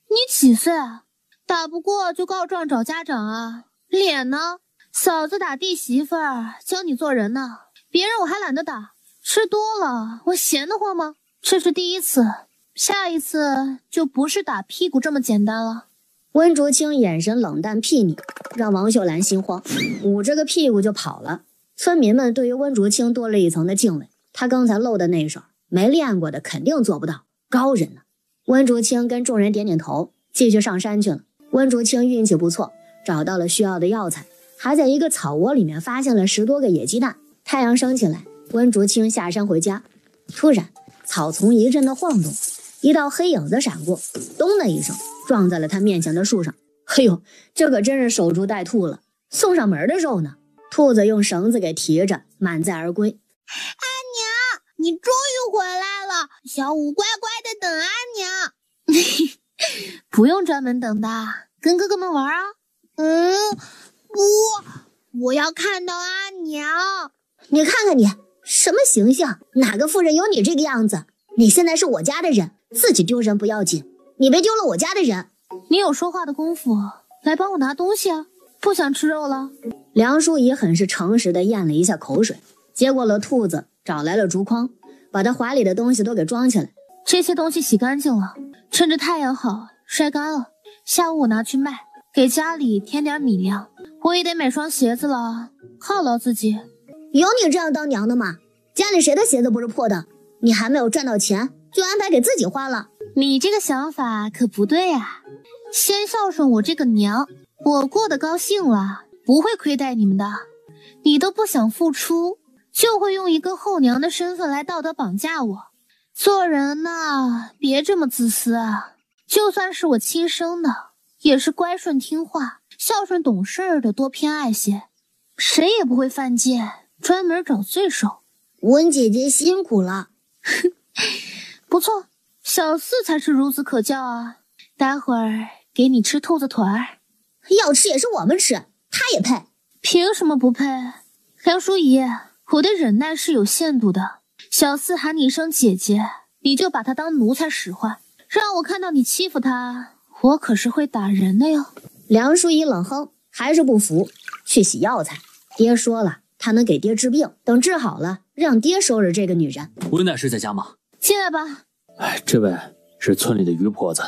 你几岁啊？打不过就告状找家长啊？脸呢？嫂子打弟媳妇儿，教你做人呢。别人我还懒得打，吃多了我闲得慌吗？这是第一次，下一次就不是打屁股这么简单了。温竹清眼神冷淡睥睨，让王秀兰心慌，捂着个屁股就跑了。村民们对于温竹清多了一层的敬畏，他刚才露的那手，没练过的肯定做不到，高人呢。温竹清跟众人点点头，继续上山去了。温竹清运气不错，找到了需要的药材，还在一个草窝里面发现了10多个野鸡蛋。太阳升起来，温竹清下山回家，突然草丛一阵的晃动，一道黑影子闪过，咚的一声撞在了他面前的树上。哎呦，这可真是守株待兔了，送上门的肉呢。兔子用绳子给提着，满载而归。阿娘，你终于回来了，小五乖乖的等阿娘。不用专门等的，跟哥哥们玩啊。不，我要看到阿娘。你看看你什么形象，哪个妇人有你这个样子？你现在是我家的人，自己丢人不要紧，你别丢了我家的人。你有说话的功夫，来帮我拿东西啊！不想吃肉了。梁淑仪很是诚实地咽了一下口水，接过了兔子，找来了竹筐，把他怀里的东西都给装起来。这些东西洗干净了，趁着太阳好晒干了，下午我拿去卖，给家里添点米粮。我也得买双鞋子了，犒劳自己。有你这样当娘的吗？家里谁的鞋子不是破的？你还没有赚到钱，就安排给自己花了。你这个想法可不对啊！先孝顺我这个娘，我过得高兴了，不会亏待你们的。你都不想付出，就会用一个后娘的身份来道德绑架我。做人呢，别这么自私啊！就算是我亲生的，也是乖顺听话、孝顺懂事的多偏爱些，谁也不会犯贱，专门找罪受。温姐姐辛苦了。不错，小四才是孺子可教啊！待会儿给你吃兔子腿儿。要吃也是我们吃，他也配？凭什么不配？梁淑仪，我的忍耐是有限度的。小四喊你一声姐姐，你就把他当奴才使唤，让我看到你欺负他，我可是会打人的哟。梁淑仪冷哼，还是不服，去洗药材。爹说了，他能给爹治病，等治好了，让爹收拾这个女人。温大师在家吗？进来吧。这位是村里的于婆子，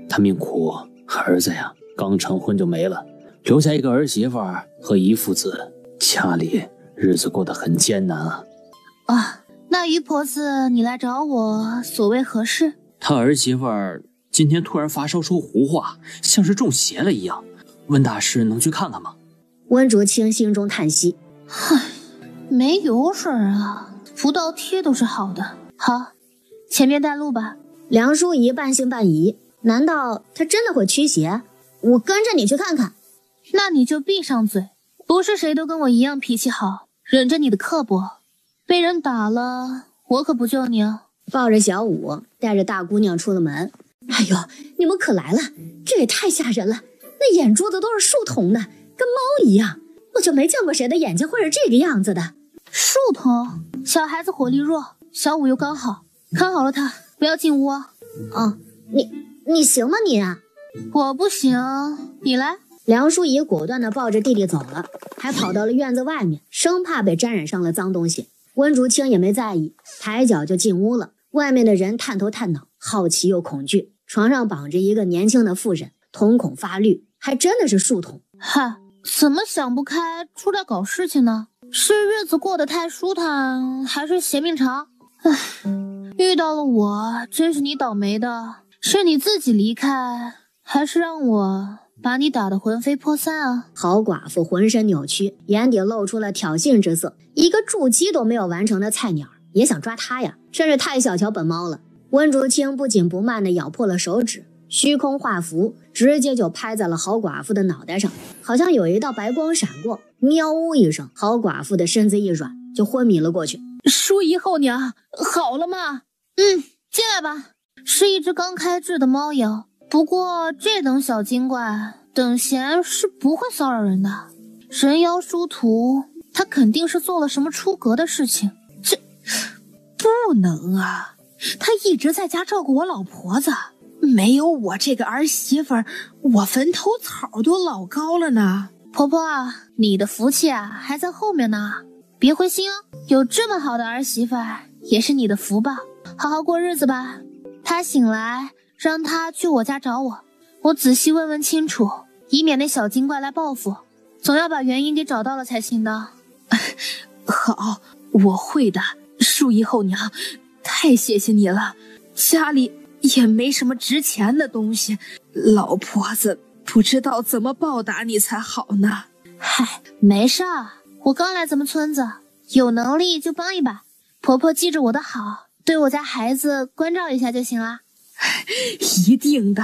她命苦，儿子呀刚成婚就没了，留下一个儿媳妇和姨父子，家里日子过得很艰难啊。那于婆子你来找我，所谓何事？他儿媳妇今天突然发烧说胡话，像是中邪了一样，温大师能去看看吗？温竹清心中叹息，没油水啊，不倒贴都是好的。好，前面带路吧。梁淑仪半信半疑，难道他真的会驱邪？我跟着你去看看。那你就闭上嘴，不是谁都跟我一样脾气好，忍着你的刻薄，被人打了，我可不救你啊。抱着小五，带着大姑娘出了门。哎呦，你们可来了，这也太吓人了，那眼珠子都是树瞳的，跟猫一样，我就没见过谁的眼睛会是这个样子的。树瞳，小孩子火力弱，小五又刚好，看好了他，不要进屋啊。你行吗你啊？我不行，你来。梁淑仪果断地抱着弟弟走了，还跑到了院子外面，生怕被沾染上了脏东西。温竹清也没在意，抬脚就进屋了。外面的人探头探脑，好奇又恐惧。床上绑着一个年轻的妇人，瞳孔发绿，还真的是树瞳。怎么想不开出来搞事情呢？是日子过得太舒坦，还是邪命长？遇到了我，真是你倒霉的。是你自己离开，还是让我把你打得魂飞魄散啊？好寡妇浑身扭曲，眼底露出了挑衅之色。一个筑基都没有完成的菜鸟也想抓他呀，真是太小瞧本猫了。温竹清不紧不慢地咬破了手指，虚空画符直接就拍在了好寡妇的脑袋上，好像有一道白光闪过，喵呜一声，好寡妇的身子一软，就昏迷了过去。淑仪后娘，好了吗？进来吧。是一只刚开智的猫妖，不过这等小精怪，等闲是不会骚扰人的。人妖殊途，他肯定是做了什么出格的事情。这不能啊！他一直在家照顾我老婆子，没有我这个儿媳妇儿，我坟头草都老高了呢。婆婆啊，你的福气啊还在后面呢，别灰心哦。有这么好的儿媳妇儿，也是你的福报，好好过日子吧。他醒来，让他去我家找我，我仔细问问清楚，以免那小精怪来报复。总要把原因给找到了才行的。好，我会的。淑仪后娘，太谢谢你了。家里也没什么值钱的东西，老婆子不知道怎么报答你才好呢。没事儿，我刚来咱们村子，有能力就帮一把。婆婆记着我的好，对我家孩子关照一下就行了。一定的，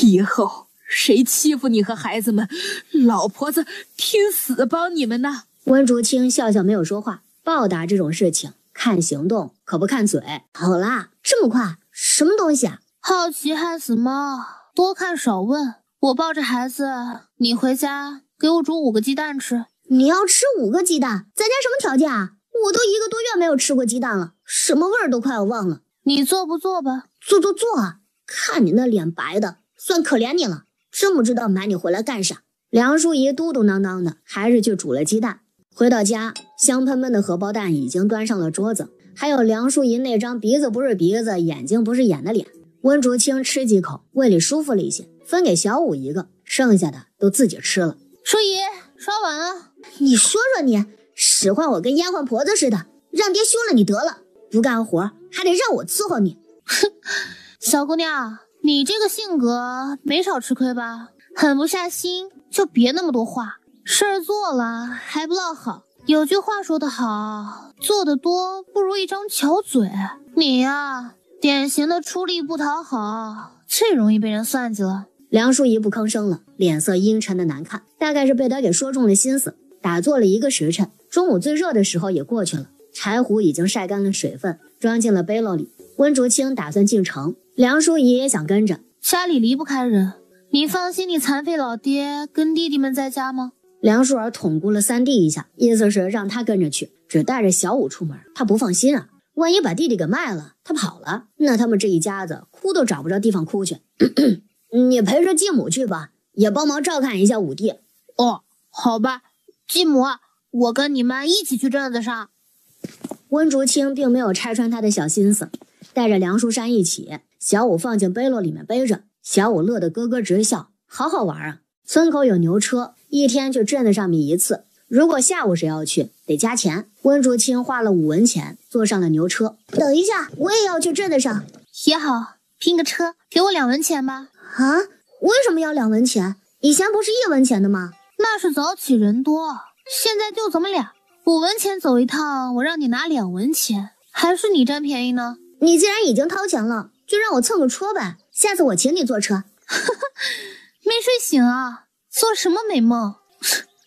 以后谁欺负你和孩子们，老婆子拼死帮你们呢。温竹清笑笑没有说话，报答这种事情看行动，可不看嘴。好啦，这么快，什么东西啊？好奇害死猫，多看少问。我抱着孩子，你回家给我煮5个鸡蛋吃。你要吃5个鸡蛋，咱家什么条件啊？我都1个多月没有吃过鸡蛋了，什么味儿都快要忘了。你做不做吧？做啊！看你那脸白的，算可怜你了，真不知道买你回来干啥。梁淑仪嘟嘟囔囔的，还是去煮了鸡蛋。回到家，香喷喷的荷包蛋已经端上了桌子，还有梁淑仪那张鼻子不是鼻子，眼睛不是眼的脸。温竹清吃几口，胃里舒服了一些，分给小五1个，剩下的都自己吃了。淑仪，刷碗了。你说说你，使唤我跟丫鬟婆子似的，让爹休了你得了，不干活还得让我伺候你。哼，小姑娘，你这个性格没少吃亏吧？狠不下心就别那么多话，事儿做了还不落好。有句话说得好，做得多不如一张巧嘴。你呀，典型的出力不讨好，最容易被人算计了。梁淑仪不吭声了，脸色阴沉的难看，大概是被他给说中了心思。打坐了1个时辰，中午最热的时候也过去了，柴胡已经晒干了水分，装进了背篓里。温竹清打算进城，梁淑仪也想跟着。家里离不开人，你放心你残废老爹跟弟弟们在家吗？梁淑儿捅咕了三弟一下，意思是让他跟着去，只带着小五出门，他不放心啊。万一把弟弟给卖了，他跑了，那他们这一家子哭都找不着地方哭去。你陪着继母去吧，也帮忙照看一下五弟。哦，好吧，继母，我跟你们一起去镇子上。温竹清并没有拆穿他的小心思，带着梁书山一起，小五放进背篓里面背着，小五乐得咯咯直笑，好好玩啊！村口有牛车，一天去镇子上面一次，如果下午谁要去，得加钱。温竹清花了5文钱，坐上了牛车。等一下，我也要去镇子上。也好，拼个车，给我2文钱吧。啊？为什么要2文钱？以前不是1文钱的吗？那是早起人多，现在就咱们俩，5文钱走一趟，我让你拿2文钱，还是你占便宜呢？你既然已经掏钱了，就让我蹭个车呗，下次我请你坐车。没睡醒啊？做什么美梦？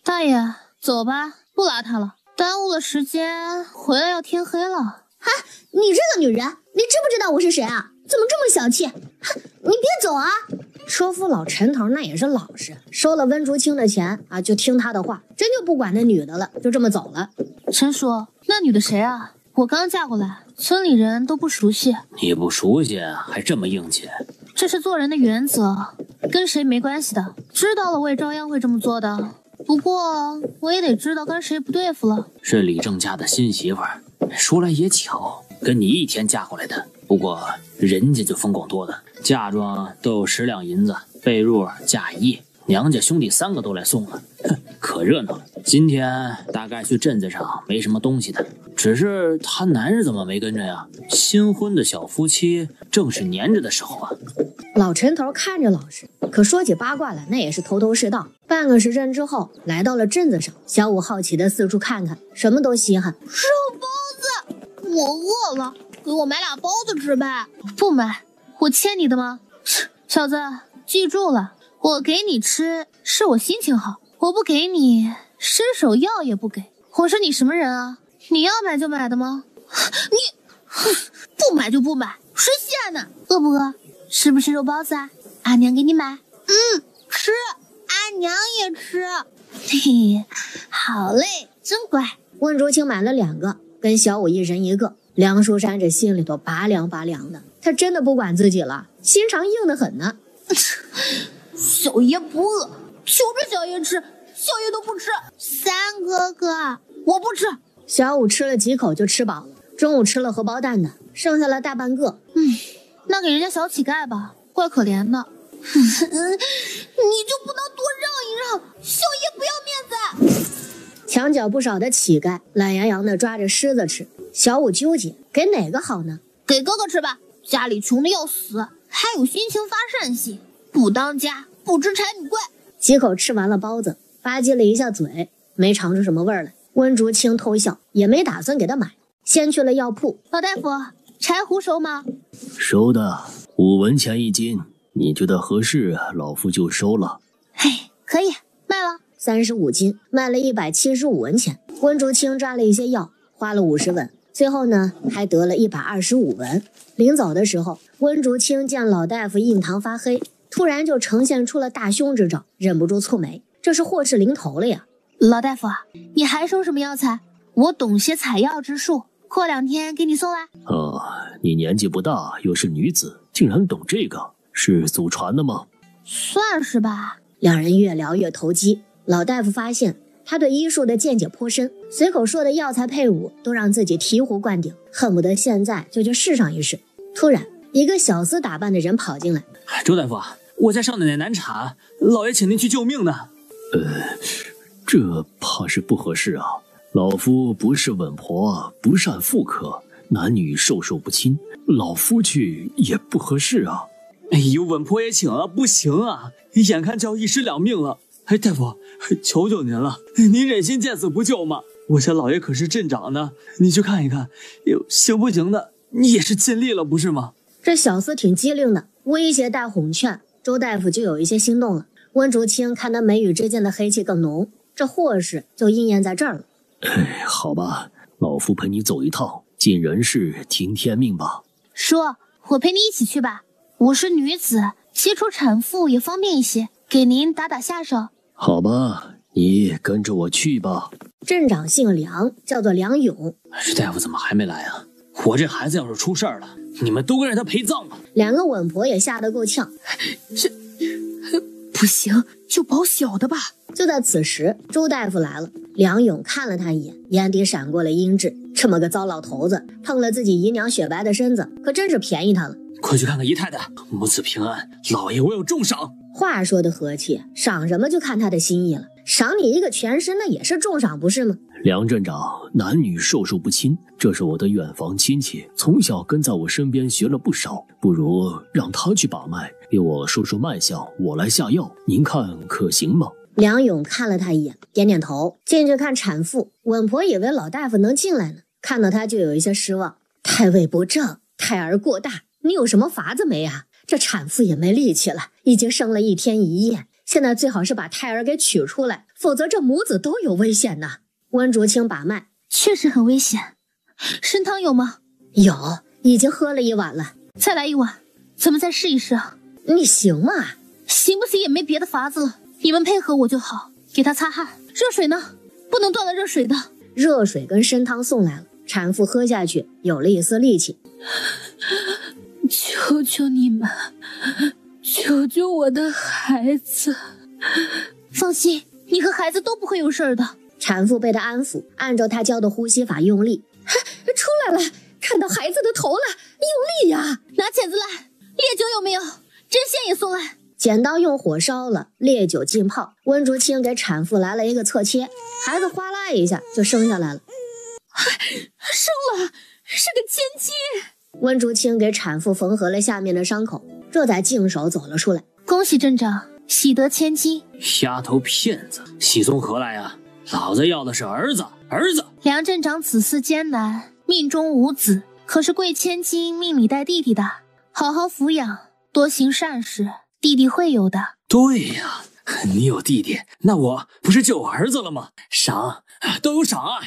大爷，走吧，不拉他了，耽误了时间，回来要天黑了。嗨，你这个女人，你知不知道我是谁啊？怎么这么小气？你别走啊！车夫老陈头那也是老实，收了温竹清的钱啊，就听他的话，真就不管那女的了，就这么走了。陈叔，那女的谁啊？我刚嫁过来，村里人都不熟悉。你不熟悉还这么硬气？这是做人的原则，跟谁没关系的。知道了我也照样会这么做的，不过我也得知道跟谁不对付了。是李正家的新媳妇儿，说来也巧，跟你一天嫁过来的。不过人家就风光多了，嫁妆都有10两银子，被褥嫁1，娘家兄弟3个都来送了，可热闹了。今天大概去镇子上没什么东西的，只是他男人怎么没跟着呀？新婚的小夫妻正是黏着的时候啊。老陈头看着老实，可说起八卦来那也是头头是道。半个时辰之后，来到了镇子上，小五好奇的四处看看，什么都稀罕。肉包子，我饿了，给我买俩包子吃呗。不买，我欠你的吗？小子，记住了，我给你吃是我心情好，我不给你伸手要也不给。我是你什么人啊？你要买就买的吗？你不买就不买，谁稀罕呢？饿不饿？吃不吃肉包子啊？阿娘给你买。吃，阿娘也吃。嘿嘿，好嘞，真乖。温竹清买了2个，跟小五1人1个。梁书山这心里头拔凉拔凉的，他真的不管自己了，心肠硬得很呢。小爷不饿，求着小爷吃，小爷都不吃。3哥哥，我不吃。小五吃了几口就吃饱了，中午吃了荷包蛋的，剩下了大半个。那给人家小乞丐吧，怪可怜的。你就不能多让一让，小爷不要面子。墙角不少的乞丐懒洋洋地抓着狮子吃，小五纠结，给哪个好呢？给哥哥吃吧，家里穷的要死，还有心情发善心，不当家不知柴米贵。几口吃完了包子，吧唧了一下嘴，没尝出什么味儿来。温竹清偷笑，也没打算给他买，先去了药铺。老大夫，柴胡熟吗？熟的，5文钱1斤，你觉得合适，老夫就收了。嘿，可以，卖了。35斤，卖了175文钱。温竹清抓了一些药，花了50文，最后呢还得了125文。临走的时候，温竹清见老大夫印堂发黑，突然就呈现出了大凶之兆，忍不住蹙眉，这是祸事临头了呀。老大夫，你还收什么药材？我懂些采药之术，过2天给你送来。你年纪不大，又是女子，竟然懂这个，是祖传的吗？算是吧。两人越聊越投机，老大夫发现他对医术的见解颇深，随口说的药材配伍都让自己醍醐灌顶，恨不得现在就去试上一试。突然，一个小厮打扮的人跑进来。周大夫，我家少奶奶难产，老爷请您去救命呢。这怕是不合适啊。老夫不是稳婆，不善妇科，男女授受不亲，老夫去也不合适啊。哎呦，稳婆也请啊，不行啊，眼看就要1尸2命了。大夫，求求您了，您忍心见死不救吗？我家老爷可是镇长呢，你去看一看，行不行的？你也是尽力了，不是吗？这小厮挺机灵的，威胁带哄劝，周大夫就有一些心动了。温竹清看他眉宇之间的黑气更浓，这祸事就应验在这儿了。好吧，老夫陪你走一趟，尽人事听天命吧。叔，我陪你一起去吧。我是女子，接触产妇也方便一些，给您打打下手。好吧，你跟着我去吧。镇长姓梁，叫做梁勇。这大夫怎么还没来啊？我这孩子要是出事儿了，你们都跟着他陪葬吧。2个稳婆也吓得够呛。不行，就保小的吧。就在此时，周大夫来了。梁勇看了他一眼，眼底闪过了阴鸷。这么个糟老头子，碰了自己姨娘雪白的身子，可真是便宜他了。快去看看姨太太，母子平安，老爷我有重赏。话说的和气，赏什么就看他的心意了。赏你一个全身，那也是重赏，不是吗？梁镇长，男女授受不亲，这是我的远房亲戚，从小跟在我身边学了不少，不如让他去把脉，给我说说脉象，我来下药，您看可行吗？梁勇看了他一眼，点点头。进去看产妇，稳婆以为老大夫能进来呢，看到他就有一些失望。胎位不正，胎儿过大，你有什么法子没啊？这产妇也没力气了，已经生了1天1夜，现在最好是把胎儿给取出来，否则这母子都有危险呢。温竹清把脉，确实很危险。参汤有吗？有，已经喝了1碗了。再来1碗，咱们再试一试。你行吗？行不行也没别的法子了，你们配合我就好。给他擦汗。热水呢？不能断了热水的。热水跟参汤送来了，产妇喝下去有了一丝力气。求求你们，救救我的孩子。放心，你和孩子都不会有事的。产妇被他安抚，按照他教的呼吸法用力。出来了，看到孩子的头了，用力呀！拿钳子来。烈酒有没有？针线也送来。剪刀用火烧了，烈酒浸泡。温竹清给产妇来了一个侧切，孩子哗啦一下就生下来了。生了，是个千金。温竹清给产妇缝合了下面的伤口，这才净手走了出来。恭喜镇长，喜得千金。丫头片子，喜从何来啊？老子要的是儿子，儿子。梁镇长子嗣艰难，命中无子，可是贵千金命你带弟弟的，好好抚养，多行善事，弟弟会有的。对呀，你有弟弟，那我不是就有儿子了吗？赏都有赏啊。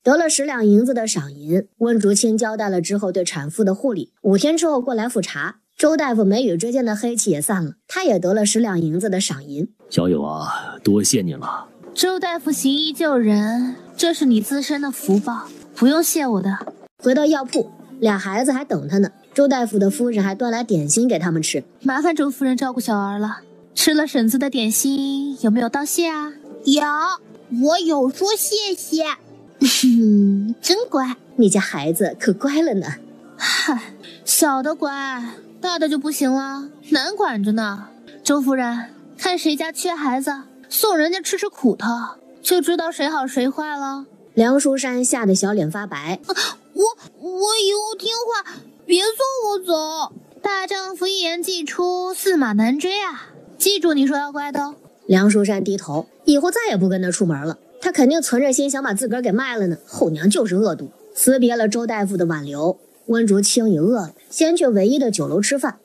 得了10两银子的赏银，温竹清交代了之后对产妇的护理，5天之后过来复查。周大夫眉宇之间的黑气也散了，他也得了10两银子的赏银。小友啊，多谢你了。周大夫行医救人，这是你自身的福报，不用谢我的。回到药铺，俩孩子还等他呢。周大夫的夫人还端来点心给他们吃。麻烦周夫人照顾小儿了，吃了婶子的点心，有没有道谢啊？有，我有说谢谢。真乖，你家孩子可乖了呢。嗨，小的乖，大的就不行了，难管着呢。周夫人，看谁家缺孩子，送人家吃吃苦头，就知道谁好谁坏了。梁书山吓得小脸发白。我以后听话，别送我走。大丈夫一言既出，驷马难追啊！记住你说要乖的哦。梁书山低头，以后再也不跟他出门了。他肯定存着心想把自个儿给卖了呢。后娘就是恶毒。辞别了周大夫的挽留，温竹清也饿了，先去唯一的酒楼吃饭。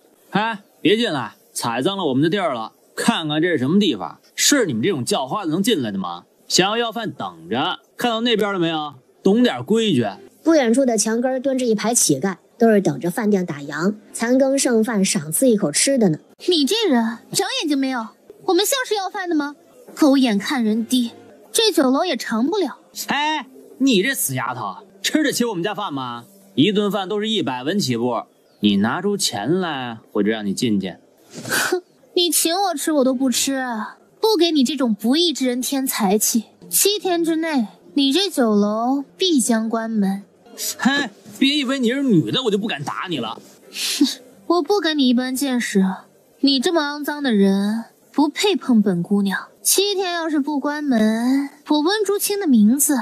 别进来，踩脏了我们的地儿了。看看这是什么地方？是你们这种叫花子能进来的吗？想要要饭等着。看到那边了没有？懂点规矩。不远处的墙根蹲着一排乞丐，都是等着饭店打烊，残羹剩饭赏赐一口吃的呢。你这人长眼睛没有？我们像是要饭的吗？狗眼看人低，这酒楼也长不了。你这死丫头，吃得起我们家饭吗？一顿饭都是100文起步，你拿出钱来，我就让你进去。哼，你请我吃我都不吃，不给你这种不义之人添财气。7天之内，你这酒楼必将关门。别以为你是女的，我就不敢打你了。我不跟你一般见识，你这么肮脏的人，不配碰本姑娘。7天要是不关门，我温竹清的名字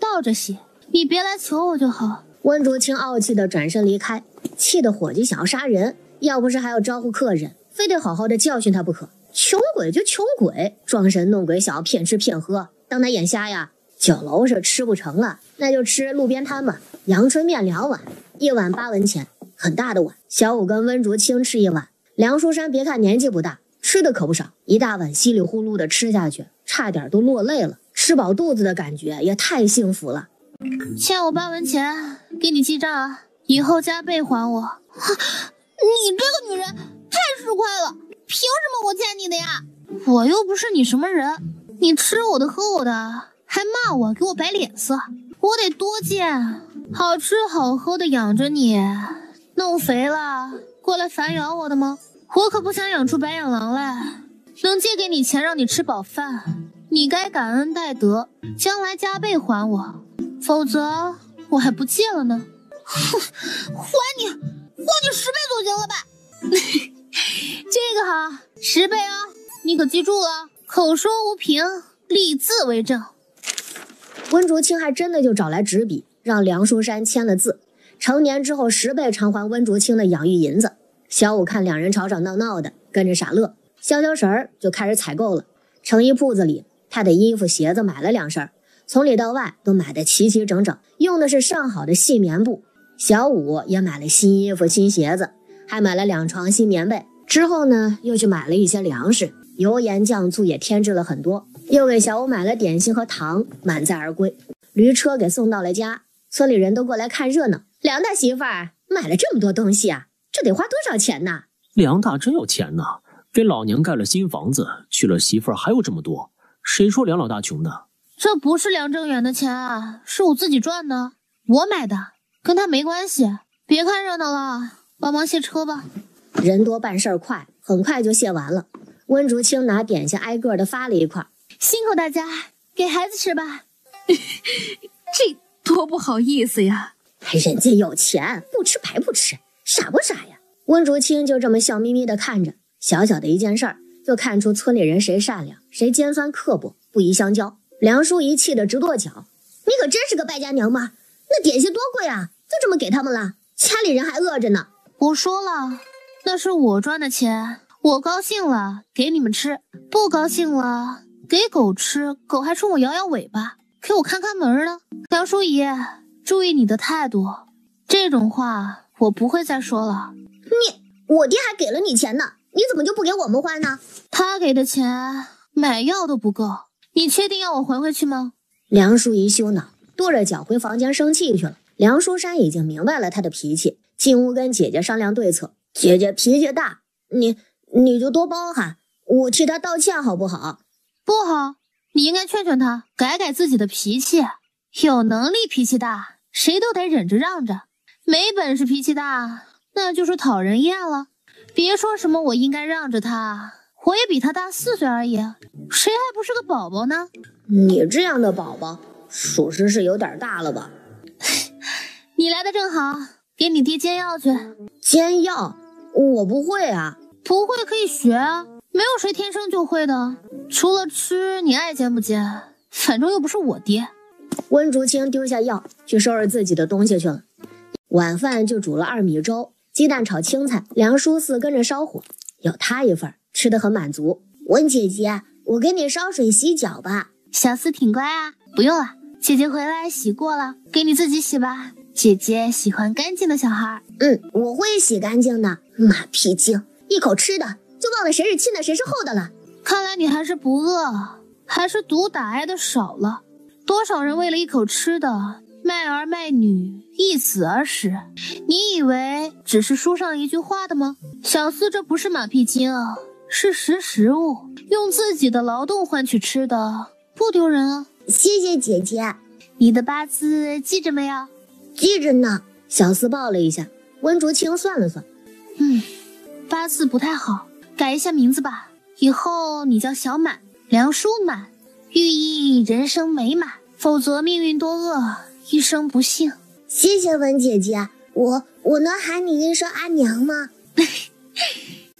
倒着写，你别来求我就好。温竹清傲气地转身离开，气得伙计想要杀人，要不是还要招呼客人，非得好好的教训他不可。穷鬼就穷鬼，装神弄鬼，想要骗吃骗喝，当他眼瞎呀？酒楼是吃不成了，那就吃路边摊吧。阳春面2碗，1碗8文钱，很大的碗。小五跟温竹清吃1碗。梁书山别看年纪不大，吃的可不少，一大碗稀里呼噜的吃下去，差点都落泪了。吃饱肚子的感觉也太幸福了。欠我8文钱，给你记账啊，以后加倍还我。你这个女人太市侩了，凭什么我欠你的呀？我又不是你什么人，你吃我的喝我的，还骂我，给我摆脸色，我得多见，好吃好喝的养着你，弄肥了过来反咬我的吗？我可不想养出白眼狼来。能借给你钱让你吃饱饭，你该感恩戴德，将来加倍还我。否则我还不借了呢。哼，还你10倍总行了吧？这个好，10倍哦，你可记住了，口说无凭，立字为证。温竹清还真的就找来纸笔，让梁书山签了字，成年之后10倍偿还温竹清的养育银子。小五看两人吵吵闹闹的，跟着傻乐，消消神儿就开始采购了。成衣铺子里，他的衣服鞋子买了2身，从里到外都买得齐齐整整，用的是上好的细棉布。小五也买了新衣服新鞋子，还买了2床新棉被。之后呢，又去买了一些粮食，油盐酱醋也添置了很多，又给小五买了点心和糖，满载而归。驴车给送到了家，村里人都过来看热闹。梁大媳妇儿买了这么多东西啊，这得花多少钱呢？梁大真有钱呐，给老娘盖了新房子，娶了媳妇儿还有这么多。谁说梁老大穷的？这不是梁正远的钱啊，是我自己赚的，我买的，跟他没关系。别看热闹了，帮忙卸车吧。人多办事快，很快就卸完了。温竹清拿点心挨个的发了一块，辛苦大家，给孩子吃吧。这多不好意思呀！人家有钱，不吃白不吃，傻不傻呀？温竹清就这么笑眯眯地看着，小小的一件事儿，就看出村里人谁善良，谁尖酸刻薄，不宜相交。梁淑仪气得直跺脚：“你可真是个败家娘们！那点心多贵啊，就这么给他们了？家里人还饿着呢。”我说了，那是我赚的钱，我高兴了给你们吃，不高兴了给狗吃，狗还冲我摇摇尾巴，给我看看门了。梁淑仪，注意你的态度，这种话我不会再说了。我爹还给了你钱呢，你怎么就不给我们花呢？他给的钱买药都不够，你确定要我还回去吗？梁淑仪羞恼，跺着脚回房间生气去了。梁书山已经明白了他的脾气，进屋跟姐姐商量对策。姐姐脾气大，你就多包涵，我替他道歉好不好？不好，你应该劝劝他改改自己的脾气。有能力脾气大，谁都得忍着让着；没本事脾气大，那就是讨人厌了。别说什么我应该让着他，我也比他大4岁而已，谁还不是个宝宝呢？你这样的宝宝，属实是有点大了吧？你来的正好，给你爹煎药去。煎药？我不会啊。不会可以学啊，没有谁天生就会的。除了吃，你爱煎不煎，反正又不是我爹。温竹清丢下药，去收拾自己的东西去了。晚饭就煮了2米粥，鸡蛋炒青菜，梁书四跟着烧火，有他一份，吃得很满足。温姐姐，我给你烧水洗脚吧。小四挺乖啊，不用了，姐姐回来洗过了，给你自己洗吧。姐姐喜欢干净的小孩。我会洗干净的。马屁精，一口吃的就忘了谁是亲的谁是后的了。看来你还是不饿，还是毒打挨的少了。多少人为了一口吃的卖儿卖女，一死而死，你以为只是书上一句话的吗？小四这不是马屁精，是食物，用自己的劳动换取吃的，不丢人啊。谢谢姐姐。你的八字记着没有？记着呢。小四抱了一下，温竹清算了算，八字不太好，改一下名字吧，以后你叫小满，梁书满，寓意人生美满，否则命运多恶，一生不幸。谢谢温姐姐，我能喊你一声阿娘吗？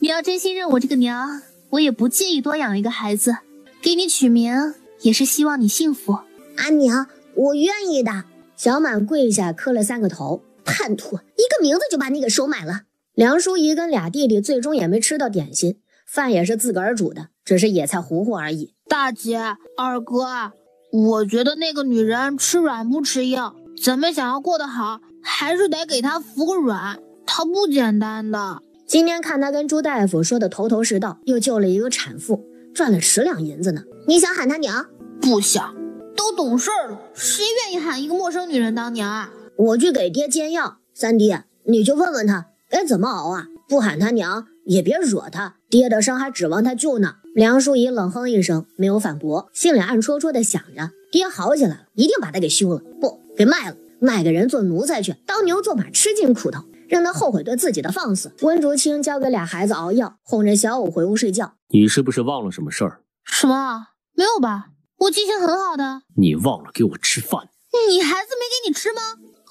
你要真心认我这个娘，我也不介意多养一个孩子，给你取名也是希望你幸福。阿娘，我愿意的。小满跪下磕了3个头，叛徒，一个名字就把你给收买了。梁淑仪跟俩弟弟最终也没吃到点心，饭也是自个儿煮的，只是野菜糊糊而已。大姐，二哥，我觉得那个女人吃软不吃硬，咱们想要过得好，还是得给她服个软，她不简单的。今天看他跟朱大夫说的头头是道，又救了一个产妇，赚了10两银子呢。你想喊他娘？不想，都懂事了，谁愿意喊一个陌生女人当娘啊？我去给爹煎药，三弟，你就问问他该怎么熬啊，不喊他娘也别惹他，爹的伤还指望他救呢。梁淑仪冷哼一声，没有反驳，心里暗戳戳的想着，爹好起来了，一定把他给休了，不给卖了，卖给人做奴才去，当牛做马吃尽苦头，让他后悔对自己的放肆。温竹清交给俩孩子熬药，哄着小五回屋睡觉。你是不是忘了什么事儿？什么？没有吧，我记性很好的。你忘了给我吃饭。你孩子没给你吃吗？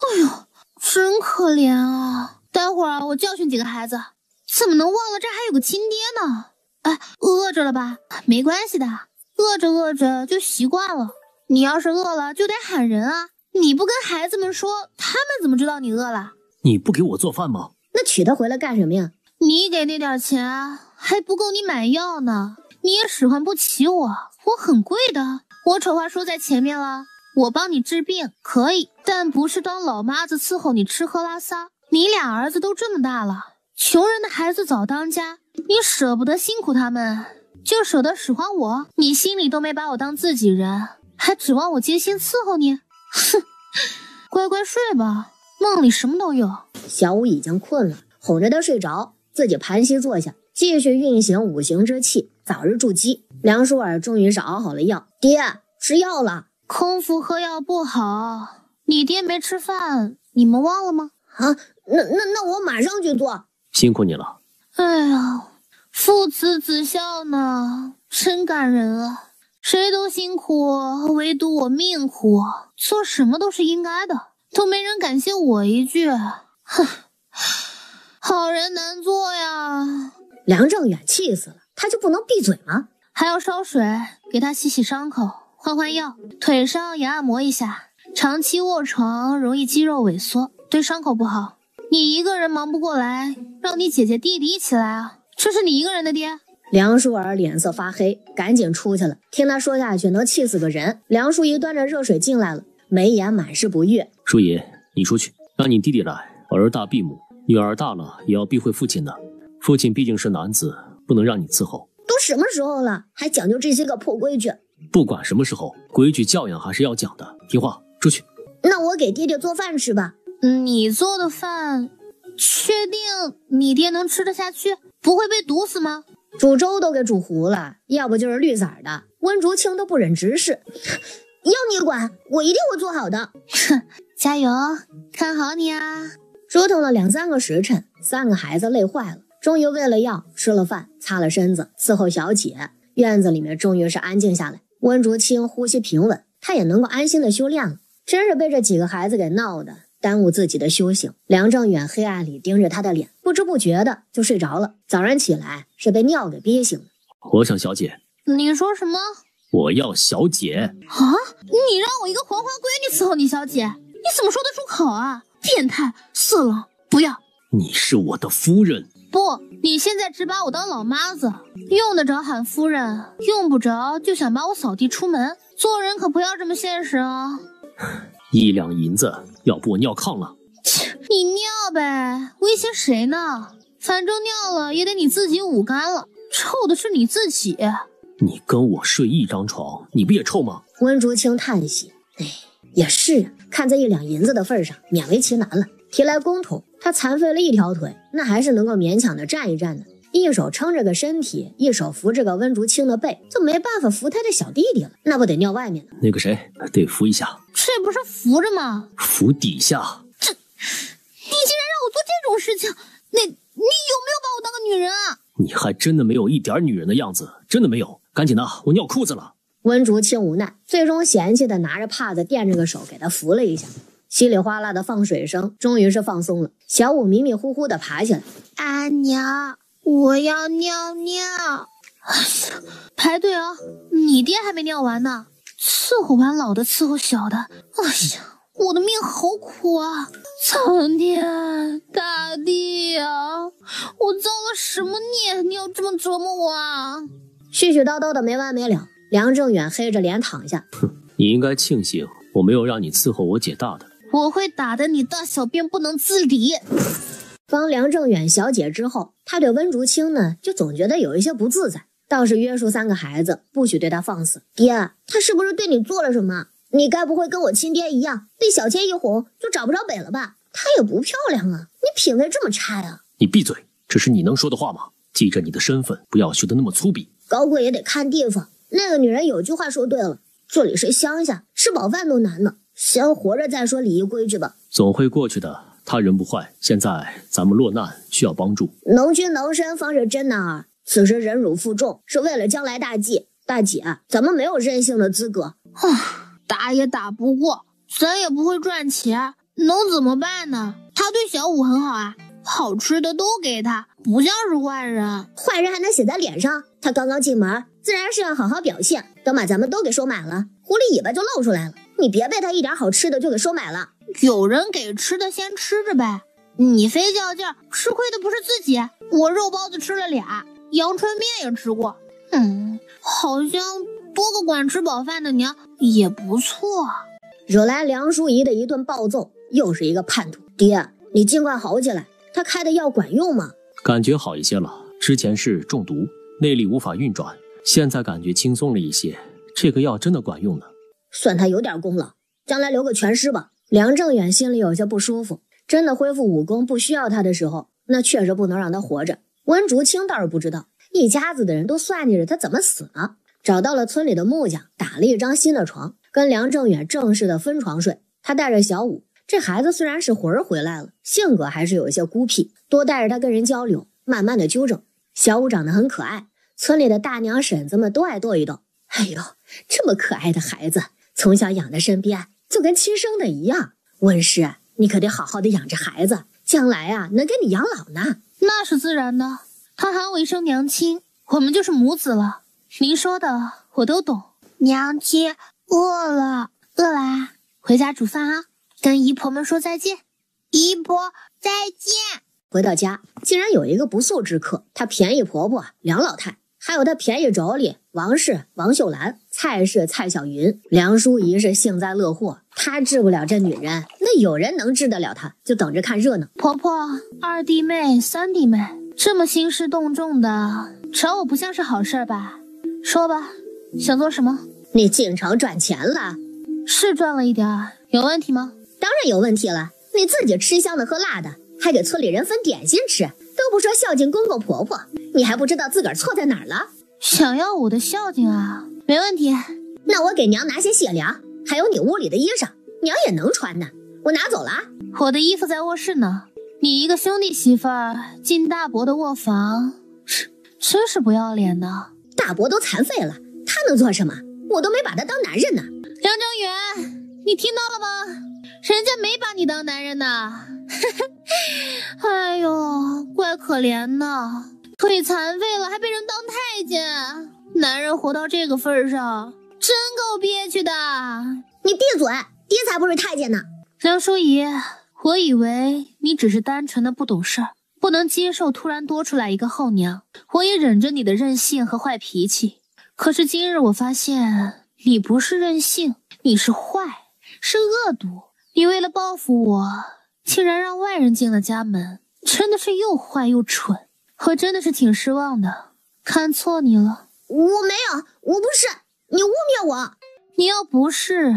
哎呦，真可怜啊！待会儿我教训几个孩子。怎么能忘了这还有个亲爹呢？哎，饿着了吧？没关系的，饿着饿着就习惯了。你要是饿了就得喊人啊！你不跟孩子们说，他们怎么知道你饿了？你不给我做饭吗？那娶她回来干什么呀？你给那点钱还不够你买药呢，你也使唤不起我，我很贵的。我丑话说在前面了，我帮你治病可以，但不是当老妈子伺候你吃喝拉撒。你俩儿子都这么大了，穷人的孩子早当家，你舍不得辛苦他们，就舍得使唤我。你心里都没把我当自己人，还指望我竭心伺候你？哼，乖乖睡吧，梦里什么都有。小五已经困了，哄着他睡着，自己盘膝坐下，继续运行五行之气，早日筑基。梁舒尔终于是熬好了药，爹，吃药了。空腹喝药不好，你爹没吃饭，你们忘了吗？啊，那我马上去做。辛苦你了。哎呀，父慈子孝呢，真感人啊！谁都辛苦，唯独我命苦，做什么都是应该的，都没人感谢我一句。哼，好人难做呀！梁正远气死了，他就不能闭嘴吗？还要烧水给他洗洗伤口，换换药，腿上也按摩一下。长期卧床容易肌肉萎缩，对伤口不好。你一个人忙不过来，让你姐姐弟弟一起来啊！这是你一个人的爹。梁舒儿脸色发黑，赶紧出去了。听他说下去能气死个人。梁淑仪端着热水进来了，眉眼满是不悦。淑仪，你出去，让你弟弟来。儿大必母，女儿大了也要避讳父亲的。父亲毕竟是男子，不能让你伺候。都什么时候了，还讲究这些个破规矩？不管什么时候，规矩教养还是要讲的。听话，出去。那我给爹爹做饭吃吧。你做的饭，确定你爹能吃得下去？不会被毒死吗？煮粥都给煮糊了，要不就是绿色的。温竹清都不忍直视，要你管，我一定会做好的。哼，加油，看好你啊！折腾了2-3个时辰，3个孩子累坏了，终于喂了药，吃了饭，擦了身子，伺候小姐。院子里面终于是安静下来，温竹清呼吸平稳，他也能够安心的修炼了。真是被这几个孩子给闹的，耽误自己的修行。梁正远黑暗里盯着他的脸，不知不觉的就睡着了。早上起来是被尿给憋醒了。我想小姐。你说什么？我要小姐啊！你让我一个黄花闺女伺候你小姐，你怎么说得出口啊？变态，色狼，不要！你是我的夫人。不，你现在只把我当老妈子，用得着喊夫人，用不着就想把我扫地出门。做人可不要这么现实啊！1两银子，要不我尿炕了。你尿呗，威胁谁呢？反正尿了也得你自己捂干了，臭的是你自己。你跟我睡一张床，你不也臭吗？温竹清叹息，也是啊，看在1两银子的份上，勉为其难了。提来公桶，他残废了1条腿，那还是能够勉强的站一站的。一手撑着个身体，一手扶着个温竹清的背，就没办法扶他的小弟弟了，那不得尿外面呢？那个谁，得扶一下。这不是扶着吗？扶底下。你竟然让我做这种事情，你有没有把我当个女人啊？你还真的没有一点女人的样子，真的没有。赶紧的，我尿裤子了。温竹清无奈，最终嫌弃的拿着帕子垫着个手给他扶了一下。稀里哗啦的放水声终于是放松了。小五迷迷糊糊的爬起来，阿娘，我要尿尿。哎呀，排队啊，你爹还没尿完呢，伺候完老的伺候小的。哎呀，我的命好苦啊！苍天大地啊，我造了什么孽，你要这么折磨我啊？絮絮叨叨的没完没了。梁正远黑着脸躺下，哼，你应该庆幸我没有让你伺候我姐大的。我会打得你大小便不能自理。帮梁正远小姐之后，他对温竹清呢就总觉得有一些不自在，倒是约束3个孩子不许对他放肆。爹，他是不是对你做了什么？你该不会跟我亲爹一样，被小妾一哄就找不着北了吧？她也不漂亮啊，你品味这么差呀？你闭嘴，这是你能说的话吗？记着你的身份，不要学得那么粗鄙。高贵也得看地方，那个女人有句话说对了，这里是乡下，吃饱饭都难呢。先活着再说礼仪规矩吧。总会过去的，他人不坏。现在咱们落难，需要帮助。能屈能伸方是真男儿，此时忍辱负重是为了将来大计。大姐，咱们没有任性的资格。打也打不过，咱也不会赚钱，能怎么办呢？他对小五很好啊，好吃的都给他，不像是坏人。坏人还能写在脸上？他刚刚进门，自然是要好好表现。等把咱们都给收买了，狐狸尾巴就露出来了。你别被他一点好吃的就给收买了。有人给吃的先吃着呗，你非较劲儿，吃亏的不是自己。我肉包子吃了俩，阳春面也吃过。好像多个管吃饱饭的娘也不错。惹来梁淑仪的一顿暴揍，又是一个叛徒。爹，你尽快好起来，他开的药管用吗？感觉好一些了，之前是中毒，内力无法运转，现在感觉轻松了一些。这个药真的管用呢，算他有点功劳，将来留个全尸吧。梁正远心里有些不舒服，真的恢复武功不需要他的时候，那确实不能让他活着。温竹清倒是不知道，一家子的人都算计着他怎么死呢。找到了村里的木匠，打了一张新的床，跟梁正远正式的分床睡。他带着小五，这孩子虽然是魂儿回来了，性格还是有一些孤僻，多带着他跟人交流，慢慢的纠正。小五长得很可爱，村里的大娘婶子们都爱逗一逗。哎呦，这么可爱的孩子，从小养在身边，就跟亲生的一样。温氏，你可得好好的养着孩子，将来啊能给你养老呢。那是自然的，他喊我一声娘亲，我们就是母子了。您说的我都懂。娘亲，饿了啊，回家煮饭啊，跟姨婆们说再见。姨婆再见。回到家，竟然有一个不速之客，她便宜婆婆梁老太，还有她便宜妯娌王氏王秀兰，蔡氏蔡小云。梁淑仪是幸灾乐祸，她治不了这女人，那有人能治得了她，就等着看热闹。婆婆，二弟妹三弟妹，这么兴师动众的找我不像是好事吧？说吧，想做什么？你进城赚钱了？是赚了一点，有问题吗？当然有问题了，你自己吃香的喝辣的，还给村里人分点心吃，都不说孝敬公公婆婆，你还不知道自个儿错在哪儿了？想要我的孝敬啊？没问题。那我给娘拿些血粮，还有你屋里的衣裳，娘也能穿呢，我拿走了。我的衣服在卧室呢，你一个兄弟媳妇儿进大伯的卧房，真是不要脸的。大伯都残废了，他能做什么？我都没把他当男人呢。梁正远，你听到了吗？人家没把你当男人呢。哎呦，怪可怜的，腿残废了还被人当太监，男人活到这个份上，真够憋屈的。你闭嘴，爹才不是太监呢。梁淑仪，我以为你只是单纯的不懂事儿，不能接受突然多出来一个后娘，我也忍着你的任性和坏脾气。可是今日我发现你不是任性，你是坏，是恶毒。你为了报复我，竟然让外人进了家门，真的是又坏又蠢。我真的是挺失望的，看错你了。我没有，我不是，你污蔑我。你要不是，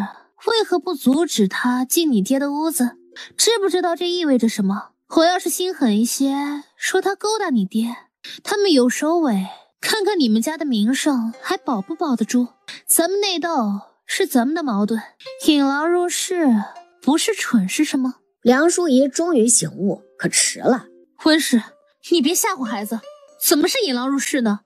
为何不阻止他进你爹的屋子？知不知道这意味着什么？我要是心狠一些，说他勾搭你爹，他们有首尾，看看你们家的名声还保不保得住。咱们内斗是咱们的矛盾，引狼入室不是蠢是什么？梁淑仪终于醒悟，可迟了。温氏，你别吓唬孩子，怎么是引狼入室呢？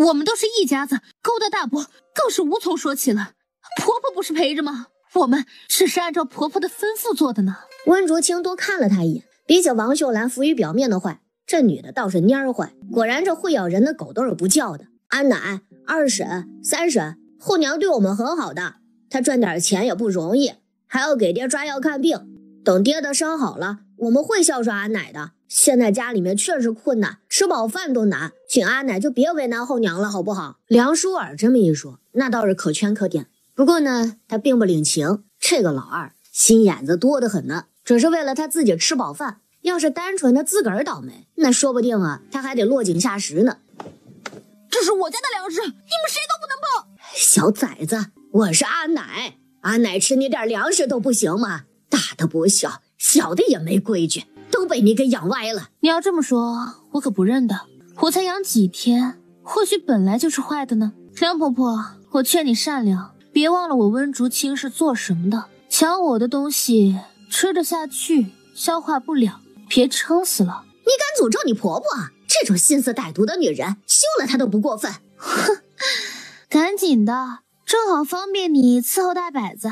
我们都是一家子，勾搭大伯更是无从说起了。婆婆不是陪着吗？我们只是按照婆婆的吩咐做的呢。温竹清多看了她一眼，比起王秀兰浮于表面的坏，这女的倒是蔫儿坏。果然这会咬人的狗都是不叫的。安奶、二婶、三婶，后娘对我们很好的，她赚点钱也不容易，还要给爹抓药看病。等爹的伤好了，我们会孝顺安奶的。现在家里面确实困难，吃饱饭都难，请安奶就别为难后娘了，好不好？梁淑儿这么一说，那倒是可圈可点。不过呢，他并不领情，这个老二心眼子多得很呢，只是为了他自己吃饱饭。要是单纯的自个儿倒霉，那说不定啊，他还得落井下石呢。这是我家的粮食，你们谁都不能碰！小崽子，我是安奶，安奶吃你点粮食都不行吗？大的不孝，小的也没规矩，都被你给养歪了。你要这么说，我可不认的。我才养几天，或许本来就是坏的呢。梁婆婆，我劝你善良，别忘了我温竹清是做什么的。抢我的东西，吃得下去，消化不了，别撑死了。你敢诅咒你婆婆？这种心思歹毒的女人，休了她都不过分。哼，赶紧的，正好方便你伺候大摆子。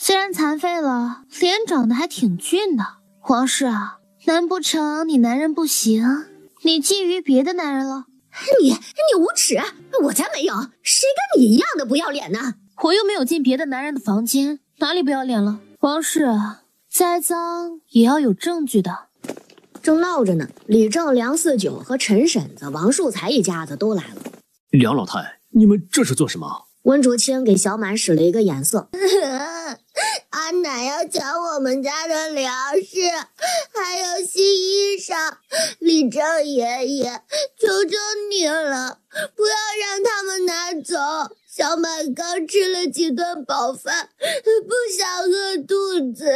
虽然残废了，脸长得还挺俊的。皇室啊，难不成你男人不行？你觊觎别的男人了？你无耻！我才没有，谁跟你一样的不要脸呢？我又没有进别的男人的房间，哪里不要脸了？皇室啊，栽赃也要有证据的。正闹着呢，李正、梁四九和陈婶子、王树才一家子都来了。梁老太，你们这是做什么？温竹清给小满使了一个眼色。阿奶要抢我们家的粮食，还有新衣裳。李正爷爷，求求你了，不要让他们拿走。小满刚吃了几顿饱饭，不想饿肚子。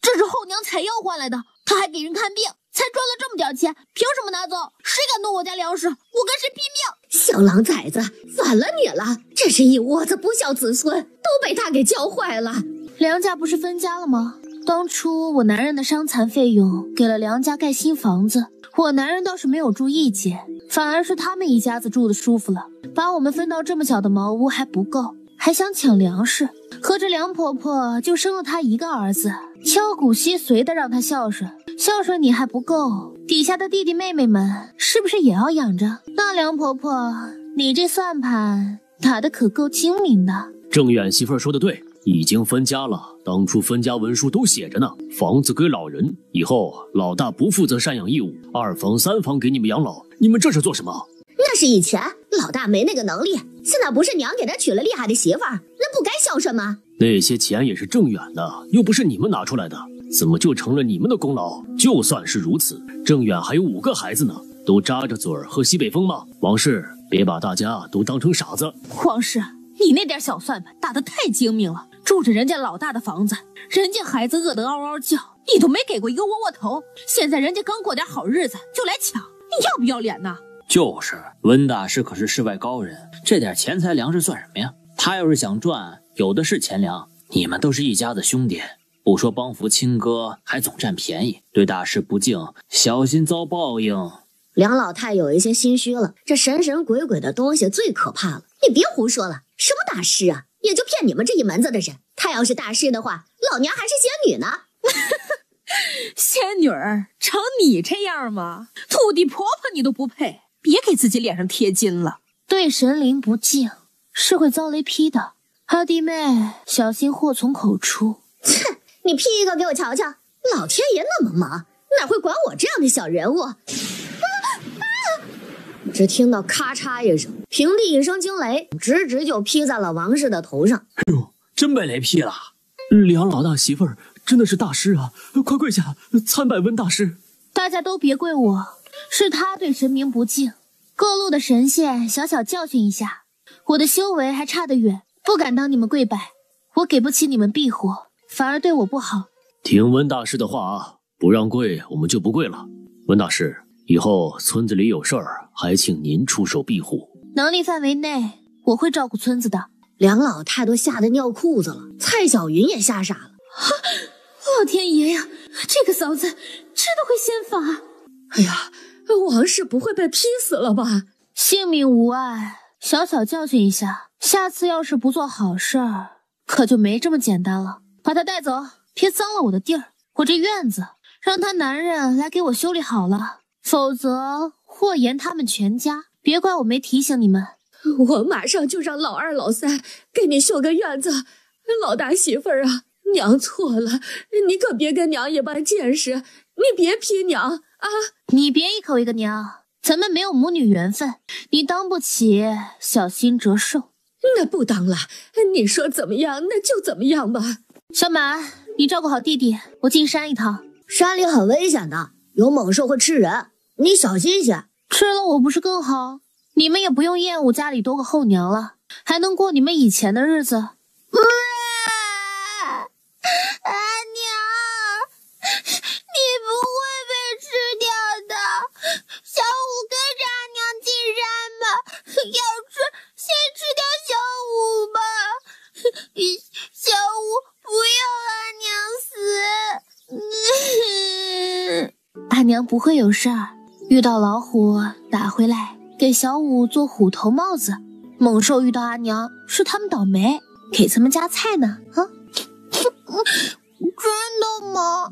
这是后娘采药换来的，她还给人看病，才赚了这么点钱，凭什么拿走？谁敢动我家粮食，我跟谁拼命！小狼崽子，反了你了！这是一窝子不孝子孙，都被他给教坏了。梁家不是分家了吗？当初我男人的伤残费用给了梁家盖新房子，我男人倒是没有住意见，反而是他们一家子住的舒服了，把我们分到这么小的茅屋还不够，还想抢粮食。可这梁婆婆就生了他一个儿子，敲骨吸髓的让他孝顺，孝顺你还不够，底下的弟弟妹妹们是不是也要养着？那梁婆婆，你这算盘打得可够精明的。郑远媳妇儿说的对，已经分家了，当初分家文书都写着呢，房子归老人，以后老大不负责赡养义务，二房三房给你们养老，你们这是做什么？那是以前老大没那个能力，现在不是娘给他娶了厉害的媳妇儿，那不该孝顺吗？那些钱也是郑远的，又不是你们拿出来的，怎么就成了你们的功劳？就算是如此，郑远还有5个孩子呢，都扎着嘴喝西北风吗？王氏，别把大家都当成傻子。皇室，你那点小算盘打得太精明了，住着人家老大的房子，人家孩子饿得嗷嗷叫，你都没给过一个窝窝头，现在人家刚过点好日子就来抢，你要不要脸呢？就是，温大师可是世外高人，这点钱财粮食算什么呀？他要是想赚，有的是钱粮。你们都是一家子兄弟，不说帮扶亲哥，还总占便宜，对大师不敬，小心遭报应。梁老太有一些心虚了，这神神鬼鬼的东西最可怕了。你别胡说了，什么大师啊，也就骗你们这一门子的人。他要是大师的话，老娘还是仙女呢。仙女儿成你这样吗？土地婆婆你都不配，别给自己脸上贴金了。对神灵不敬是会遭雷劈的，二弟妹小心祸从口出。切，你劈一个给我瞧瞧！老天爷那么忙，哪会管我这样的小人物？只听到咔嚓一声，平地一声惊雷，直就劈在了王氏的头上。哎呦，真被雷劈了！梁老大媳妇儿真的是大师啊，快跪下参拜温大师。大家都别跪我，是他对神明不敬，各路的神仙小小教训一下。我的修为还差得远，不敢当你们跪拜，我给不起你们庇护，反而对我不好。听温大师的话啊，不让跪我们就不跪了。温大师，以后村子里有事儿还请您出手庇护。能力范围内我会照顾村子的。梁老太都吓得尿裤子了，蔡小云也吓傻了。老天爷呀，这个嫂子真的会仙法！哎呀，王氏不会被劈死了吧？性命无碍，小小教训一下，下次要是不做好事儿，可就没这么简单了。把他带走，别脏了我的地儿。我这院子让他男人来给我修理好了，否则祸延他们全家。别怪我没提醒你们。我马上就让老二老三给你修个院子。老大媳妇儿啊，娘错了，你可别跟娘一般见识，你别劈娘啊！你别一口一个娘，咱们没有母女缘分，你当不起，小心折寿。那不当了，你说怎么样那就怎么样吧。小满，你照顾好弟弟，我进山一趟。山里很危险的，有猛兽会吃人，你小心些。吃了我不是更好？你们也不用厌恶家里多个后娘了，还能过你们以前的日子。阿娘，你不会被吃掉的。小五跟着阿娘进山吧，要吃先吃掉小五吧。小五不要阿娘死。阿娘不会有事儿，遇到老虎打回来给小五做虎头帽子，猛兽遇到阿娘是他们倒霉。给咱们夹菜呢。啊，真的吗？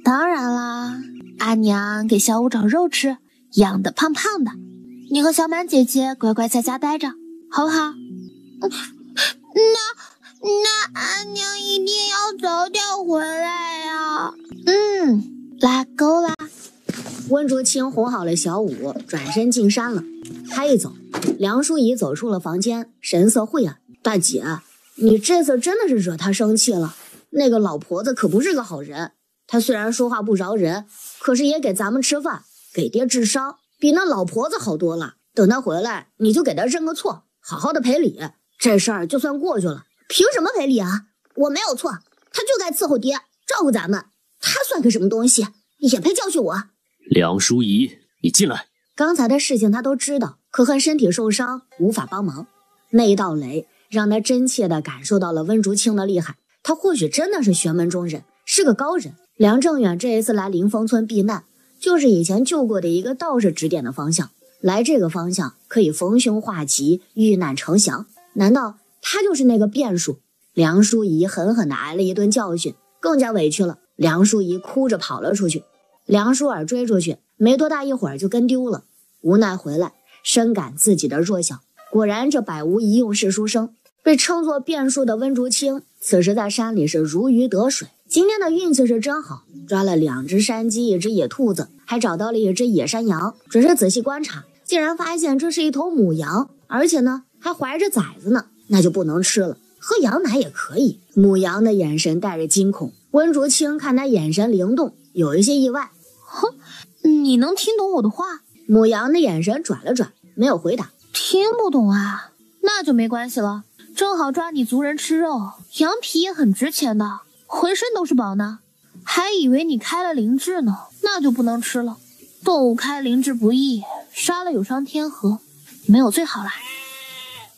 当然啦，阿娘给小五找肉吃，养得胖胖的。你和小满姐姐乖乖在家待着，好不好？那阿娘一定要早点回来呀。拉钩啦。温竹清哄好了小五，转身进山了。他一走，梁淑仪走出了房间，神色晦暗。大姐，你这次真的是惹他生气了。那个老婆子可不是个好人，她虽然说话不饶人，可是也给咱们吃饭，给爹治伤，比那老婆子好多了。等她回来，你就给她认个错，好好的赔礼，这事儿就算过去了。凭什么赔礼啊？我没有错，他就该伺候爹，照顾咱们。他算个什么东西，也配教训我？梁淑仪，你进来。刚才的事情他都知道，可恨身体受伤，无法帮忙。那一道雷让他真切地感受到了温竹清的厉害。他或许真的是玄门中人，是个高人。梁正远这一次来灵峰村避难，就是以前救过的一个道士指点的方向。来这个方向可以逢凶化吉，遇难成祥。难道他就是那个变数？梁淑仪狠狠地挨了一顿教训，更加委屈了。梁淑仪哭着跑了出去，梁淑儿追出去，没多大一会儿就跟丢了。无奈回来，深感自己的弱小。果然这百无一用是书生。被称作变数的温竹清，此时在山里是如鱼得水。今天的运气是真好，抓了2只山鸡，1只野兔子，还找到了1只野山羊。只是仔细观察，竟然发现这是一头母羊，而且呢还怀着崽子呢，那就不能吃了，喝羊奶也可以。母羊的眼神带着惊恐，温竹清看他眼神灵动，有一些意外。你能听懂我的话？母羊的眼神转了转，没有回答。听不懂啊？那就没关系了，正好抓你族人吃肉，羊皮也很值钱的，浑身都是宝呢。还以为你开了灵智呢，那就不能吃了。动物开灵智不易，杀了有伤天和，没有最好啦。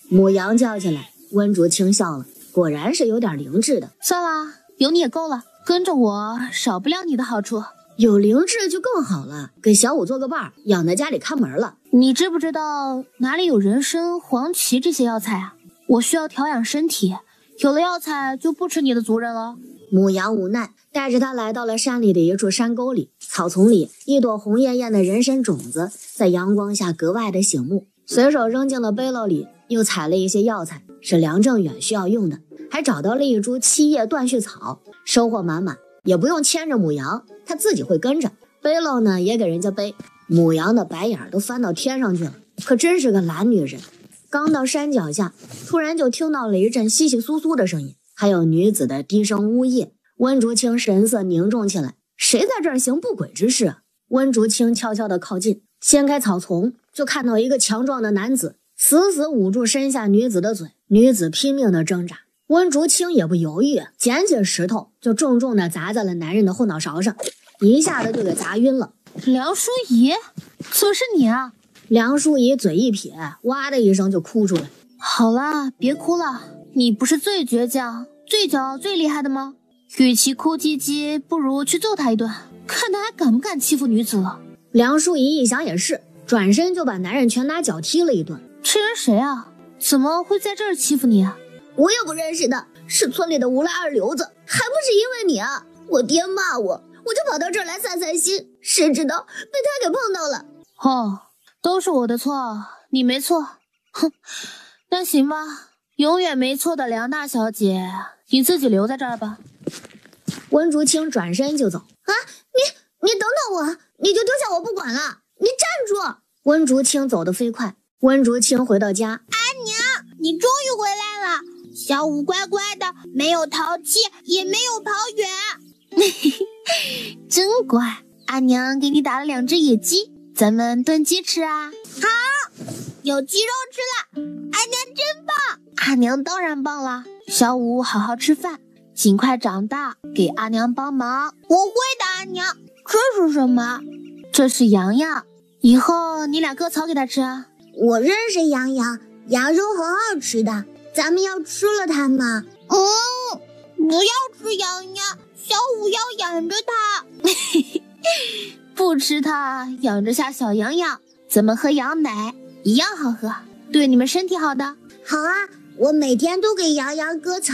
母羊叫起来，温竹清笑了，果然是有点灵智的。算了，有你也够了，跟着我少不了你的好处。有灵智就更好了，给小五做个伴儿，养在家里看门了。你知不知道哪里有人参、黄芪这些药材啊？我需要调养身体，有了药材就不吃你的族人了。母羊无奈，带着他来到了山里的一处山沟里。草丛里，一朵红艳艳的人参种子在阳光下格外的醒目，随手扔进了背篓里，又采了一些药材，是梁正远需要用的，还找到了一株7叶断续草，收获满满，也不用牵着母羊，他自己会跟着。背篓呢也给人家背。母羊的白眼都翻到天上去了，可真是个懒女人。刚到山脚下，突然就听到了一阵窸窸窣窣的声音，还有女子的低声呜咽。温竹清神色凝重起来，谁在这儿行不轨之事啊？温竹清悄悄地靠近，掀开草丛，就看到一个强壮的男子死死捂住身下女子的嘴，女子拼命地挣扎。温竹清也不犹豫，捡起石头就重重地砸在了男人的后脑勺上，一下子就给砸晕了。梁淑仪，怎么是你啊？梁淑仪嘴一撇，哇的一声就哭出来。好啦，别哭了，你不是最倔强、最骄傲、最厉害的吗？与其哭唧唧，不如去揍他一顿，看他还敢不敢欺负女子了。梁淑仪一想也是，转身就把男人拳打脚踢了一顿。这人谁啊？怎么会在这儿欺负你啊？我也不认识的，是村里的无赖二流子，还不是因为你啊！我爹骂我，我就跑到这儿来散散心，谁知道被他给碰到了。哦，都是我的错，你没错。哼，那行吧，永远没错的梁大小姐，你自己留在这儿吧。温竹清转身就走。啊，你等等我，你就丢下我不管了，你站住！温竹清走得飞快。温竹清回到家，阿娘，你终于回来了。小五乖乖的，没有淘气，也没有跑远。真乖，阿娘给你打了2只野鸡，咱们炖鸡吃啊。好，有鸡肉吃了，阿娘真棒。阿娘当然棒了，小五好好吃饭，尽快长大，给阿娘帮忙。我会的，阿娘。这是什么？这是羊羊，以后你俩割草给他吃啊。我认识羊羊，羊肉很好吃的，咱们要吃了它吗？不要吃羊羊，小五要养着它。不吃它，养着下小羊羊，咱们喝羊奶一样好喝，对你们身体好的。好啊，我每天都给羊羊割草，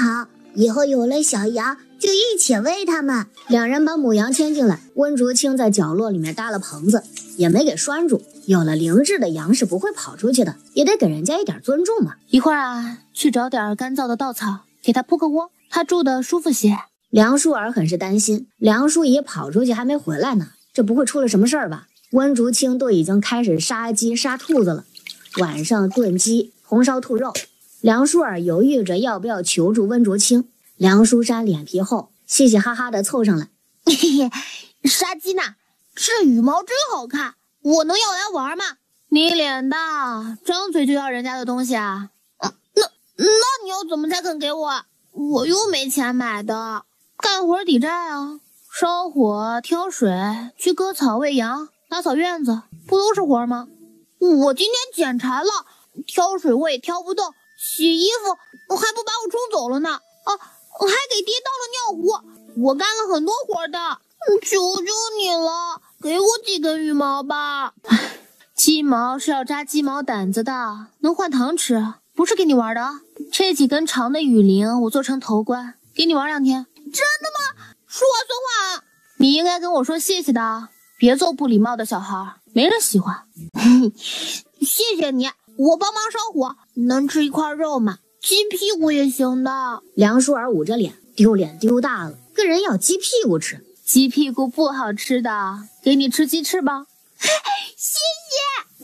以后有了小羊就一起喂它们。两人把母羊牵进来，温竹清在角落里面搭了棚子，也没给拴住。有了灵智的羊是不会跑出去的，也得给人家一点尊重嘛。一会儿啊，去找点干燥的稻草，给它铺个窝，它住的舒服些。梁淑儿很是担心，梁淑仪跑出去还没回来呢，这不会出了什么事儿吧？温竹清都已经开始杀鸡杀兔子了，晚上炖鸡红烧兔肉。梁淑儿犹豫着要不要求助温竹清。梁淑山脸皮厚，嘻嘻哈哈的凑上来，嘿嘿，杀鸡呢？这羽毛真好看，我能要来玩吗？你脸大，张嘴就要人家的东西啊？那你要怎么才肯给我？我又没钱买的。干活抵债啊，烧火、挑水、去割草、喂羊、打扫院子，不都是活吗？我今天捡柴了，挑水我也挑不动，洗衣服还不把我冲走了呢。还给爹倒了尿壶，我干了很多活的。求求你了，给我几根羽毛吧。鸡毛是要扎鸡毛掸子的，能换糖吃，不是给你玩的。这几根长的羽翎我做成头冠，给你玩2天。真的吗？说话算话。你应该跟我说谢谢的，别揍不礼貌的小孩，没人喜欢。谢谢你，我帮忙烧火，能吃一块肉吗？鸡屁股也行的。梁淑儿捂着脸丢大了，跟人要鸡屁股吃。鸡屁股不好吃的，给你吃鸡翅膀。谢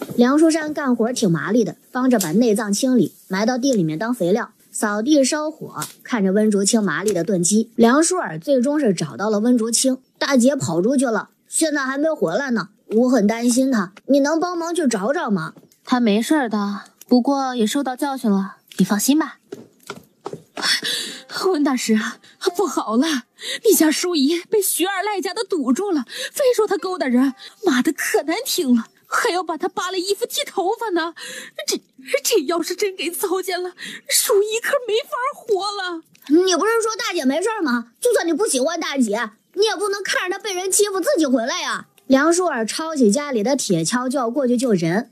谢。梁淑山干活挺麻利的，帮着把内脏清理，埋到地里面当肥料，扫地烧火，看着温竹清麻利的炖鸡。梁淑儿最终是找到了温竹清，大姐跑出去了，现在还没回来呢，我很担心她，你能帮忙去找找吗？她没事的，不过也受到教训了，你放心吧。温大师啊，不好了，你家淑仪被徐二赖家的堵住了，非说他勾搭人，骂得可难听了，还要把他扒了衣服剃头发呢。这要是真给糟践了，淑仪可没法活了。你不是说大姐没事吗？就算你不喜欢大姐，你也不能看着她被人欺负自己回来呀。梁淑儿抄起家里的铁锹就要过去救人。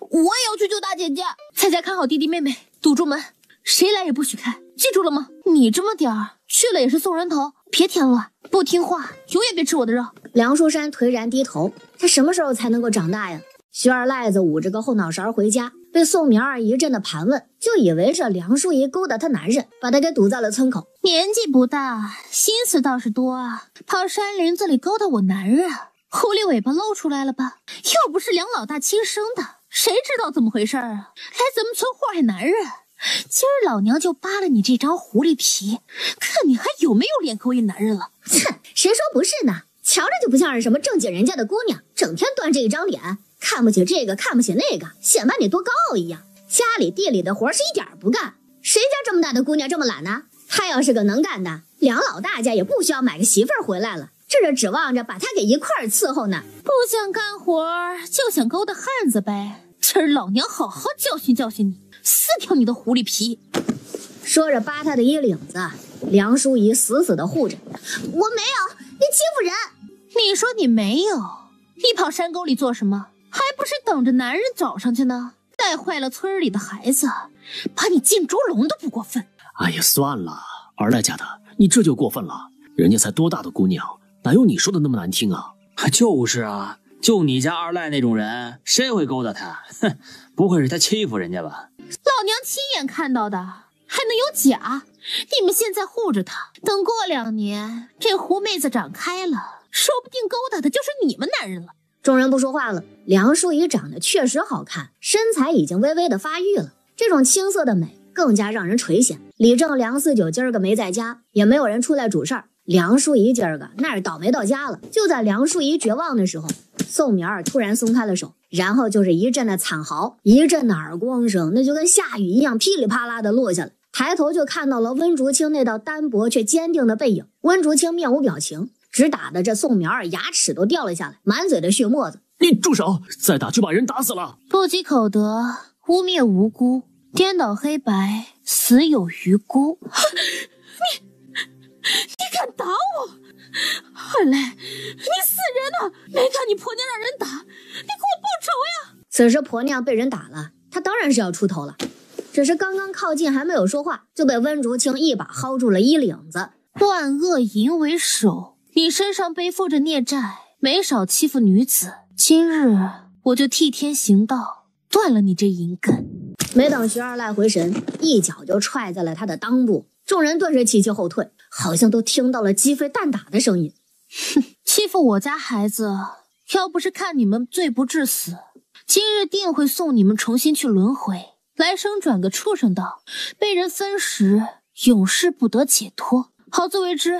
我也要去救大姐姐。彩彩看好弟弟妹妹，堵住门，谁来也不许开，记住了吗？你这么点儿去了也是送人头，别添乱，不听话永远别吃我的肉。梁淑山颓然低头，他什么时候才能够长大呀？徐二赖子捂着个后脑勺回家，被宋苗儿一阵的盘问，就以为是梁淑仪勾搭他男人，把他给堵在了村口。年纪不大，心思倒是多啊，跑山林子里勾搭我男人，狐狸尾巴露出来了吧？又不是梁老大亲生的，谁知道怎么回事啊？来咱们村祸害男人，今儿老娘就扒了你这张狐狸皮，看你还有没有脸勾引男人了。哼，谁说不是呢？瞧着就不像是什么正经人家的姑娘，整天端着一张脸，看不起这个看不起那个，显摆你多高傲一样。家里地里的活是一点不干，谁家这么大的姑娘这么懒呢？她要是个能干的，梁老大家也不需要买个媳妇儿回来了，这是指望着把她给一块儿伺候呢。不想干活就想勾搭汉子呗，今儿老娘好好教训教训你，撕掉你的狐狸皮。说着扒他的衣领子，梁淑仪死死地护着。我没有，你欺负人。你说你没有，你跑山沟里做什么？还不是等着男人找上去呢？带坏了村里的孩子，把你进猪笼都不过分。哎呀，算了，二赖家的，你这就过分了。人家才多大的姑娘，哪有你说的那么难听啊？就是啊，就你家二赖那种人，谁会勾搭他？哼，不会是他欺负人家吧？老娘亲眼看到的，还能有假？你们现在护着他，等过2年，这狐妹子长开了，说不定勾搭的就是你们男人了。众人不说话了。梁淑仪长得确实好看，身材已经微微的发育了，这种青涩的美更加让人垂涎。李正、梁四九今儿个没在家，也没有人出来主事儿。梁淑仪今儿个那是倒霉到家了。就在梁淑仪绝望的时候，宋苗儿突然松开了手，然后就是一阵的惨嚎，一阵的耳光声，那就跟下雨一样噼里啪啦的落下来。抬头就看到了温竹清那道单薄却坚定的背影。温竹清面无表情，只打的这宋苗儿牙齿都掉了下来，满嘴的血沫子。你住手！再打就把人打死了。不积口德，污蔑无辜，颠倒黑白，死有余辜。你敢打我？二赖，你死人了！没看你婆娘让人打，你给我报仇呀！此时婆娘被人打了，她当然是要出头了。只是刚刚靠近还没有说话，就被温竹清一把薅住了衣领子。万恶淫为首，你身上背负着孽债，没少欺负女子。今日我就替天行道，断了你这淫根。没等徐二赖回神，一脚就踹在了他的裆部，众人顿时齐齐后退，好像都听到了鸡飞蛋打的声音。哼，欺负我家孩子，要不是看你们罪不至死，今日定会送你们重新去轮回，来生转个畜生道，被人分食，永世不得解脱。好自为之，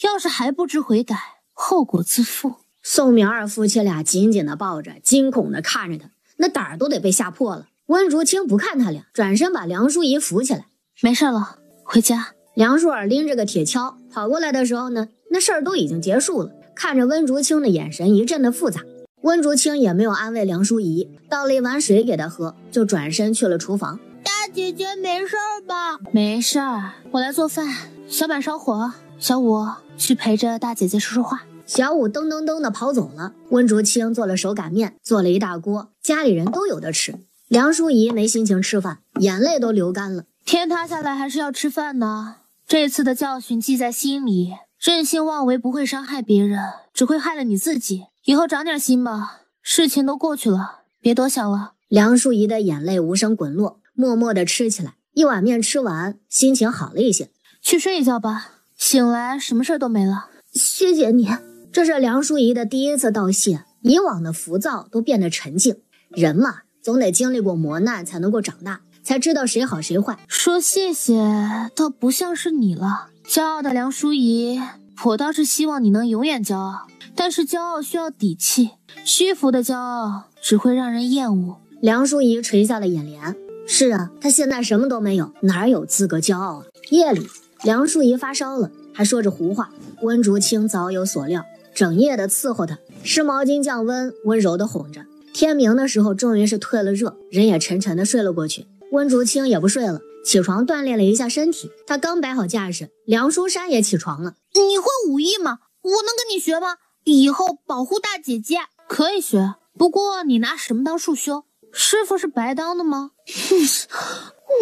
要是还不知悔改，后果自负。宋明二夫妻俩紧紧地抱着，惊恐地看着他，那胆儿都得被吓破了。温竹清不看他俩，转身把梁淑仪扶起来。没事了，回家。梁淑儿拎着个铁锹跑过来的时候呢，那事儿都已经结束了，看着温竹清的眼神一阵的复杂。温竹清也没有安慰梁淑仪，倒了一碗水给她喝，就转身去了厨房。大姐姐没事吧？没事儿，我来做饭。小满烧火，小五去陪着大姐姐说说话。小五噔噔噔地跑走了。温竹清做了手擀面，做了一大锅，家里人都有得吃。梁淑仪没心情吃饭，眼泪都流干了。天塌下来还是要吃饭呢。这次的教训记在心里，任性妄为不会伤害别人，只会害了你自己。以后长点心吧，事情都过去了，别多想了。梁淑仪的眼泪无声滚落，默默地吃起来。一碗面吃完，心情好了一些。去睡一觉吧，醒来什么事都没了。谢谢你。这是梁淑仪的第一次道谢，以往的浮躁都变得沉静。人嘛，总得经历过磨难才能够长大，才知道谁好谁坏。说谢谢倒不像是你了。骄傲的梁淑仪，我倒是希望你能永远骄傲，但是骄傲需要底气，虚浮的骄傲只会让人厌恶。梁淑仪垂下了眼帘。是啊，她现在什么都没有，哪有资格骄傲啊？夜里，梁淑仪发烧了，还说着胡话。温竹清早有所料，整夜的伺候她，湿毛巾降温，温柔的哄着。天明的时候，终于是退了热，人也沉沉的睡了过去。温竹清也不睡了，起床锻炼了一下身体。他刚摆好架势，梁书山也起床了。你会武艺吗？我能跟你学吗？以后保护大姐姐。可以学，不过你拿什么当束修？师傅是白当的吗？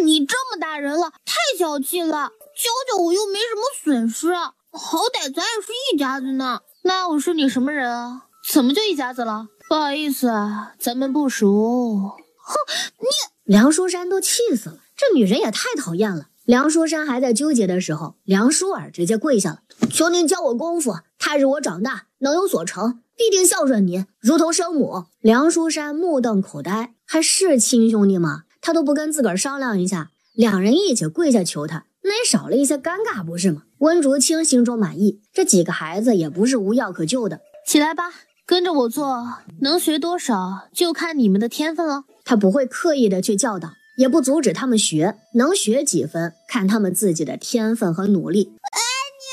你这么大人了，太小气了。教教我又没什么损失，好歹咱也是一家子呢。那我是你什么人啊？怎么就一家子了？不好意思啊，咱们不熟。哼，你！梁书山都气死了，这女人也太讨厌了。梁书山还在纠结的时候，梁淑儿直接跪下了，求您教我功夫，他日我长大能有所成，必定孝顺您，如同生母。梁书山目瞪口呆，还是亲兄弟吗？他都不跟自个儿商量一下，两人一起跪下求他，那也少了一些尴尬，不是吗？温竹清心中满意，这几个孩子也不是无药可救的。起来吧，跟着我做，能学多少就看你们的天分了。他不会刻意的去教导，也不阻止他们学，能学几分看他们自己的天分和努力。哎娘，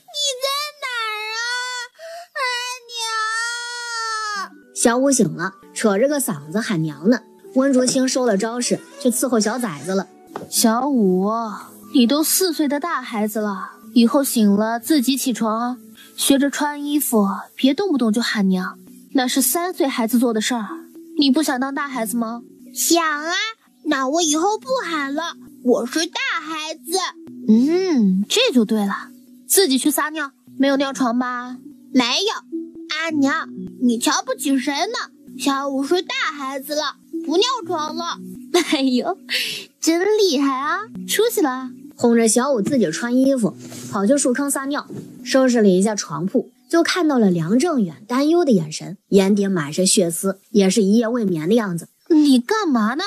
你在哪儿啊？哎娘！小五醒了，扯着个嗓子喊娘呢。温竹清收了招式，去伺候小崽子了。小五，你都4岁的大孩子了，以后醒了自己起床啊，学着穿衣服，别动不动就喊娘，那是3岁孩子做的事儿。你不想当大孩子吗？想啊，那我以后不喊了，我是大孩子。这就对了。自己去撒尿，没有尿床吧？没有。阿娘，你瞧不起谁呢？小五是大孩子了，不尿床了。哎呦，真厉害啊，出息了。哄着小五自己穿衣服，跑去树坑撒尿，收拾了一下床铺，就看到了梁正远担忧的眼神，眼底满是血丝，也是一夜未眠的样子。你干嘛呢？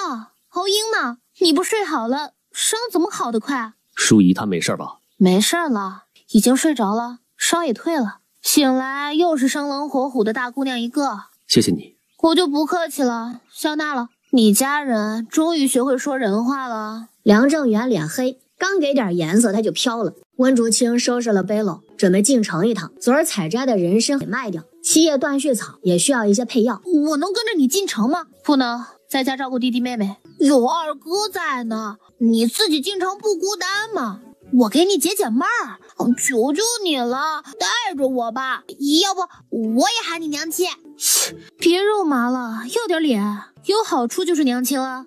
侯英呢？你不睡好了，伤怎么好得快？淑仪她没事吧？没事了，已经睡着了，烧也退了，醒来又是生龙活虎的大姑娘一个。谢谢你。我就不客气了，笑纳了。你家人终于学会说人话了。梁正元脸黑，刚给点颜色他就飘了。温竹清收拾了背篓，准备进城一趟，昨儿采摘的人参给卖掉，七叶断续草也需要一些配药。我能跟着你进城吗？不能，在家照顾弟弟妹妹。有二哥在呢，你自己进城不孤单吗？我给你解解闷儿，求求你了，带着我吧，要不我也喊你娘亲。别肉麻了，要点脸，有好处就是娘亲了。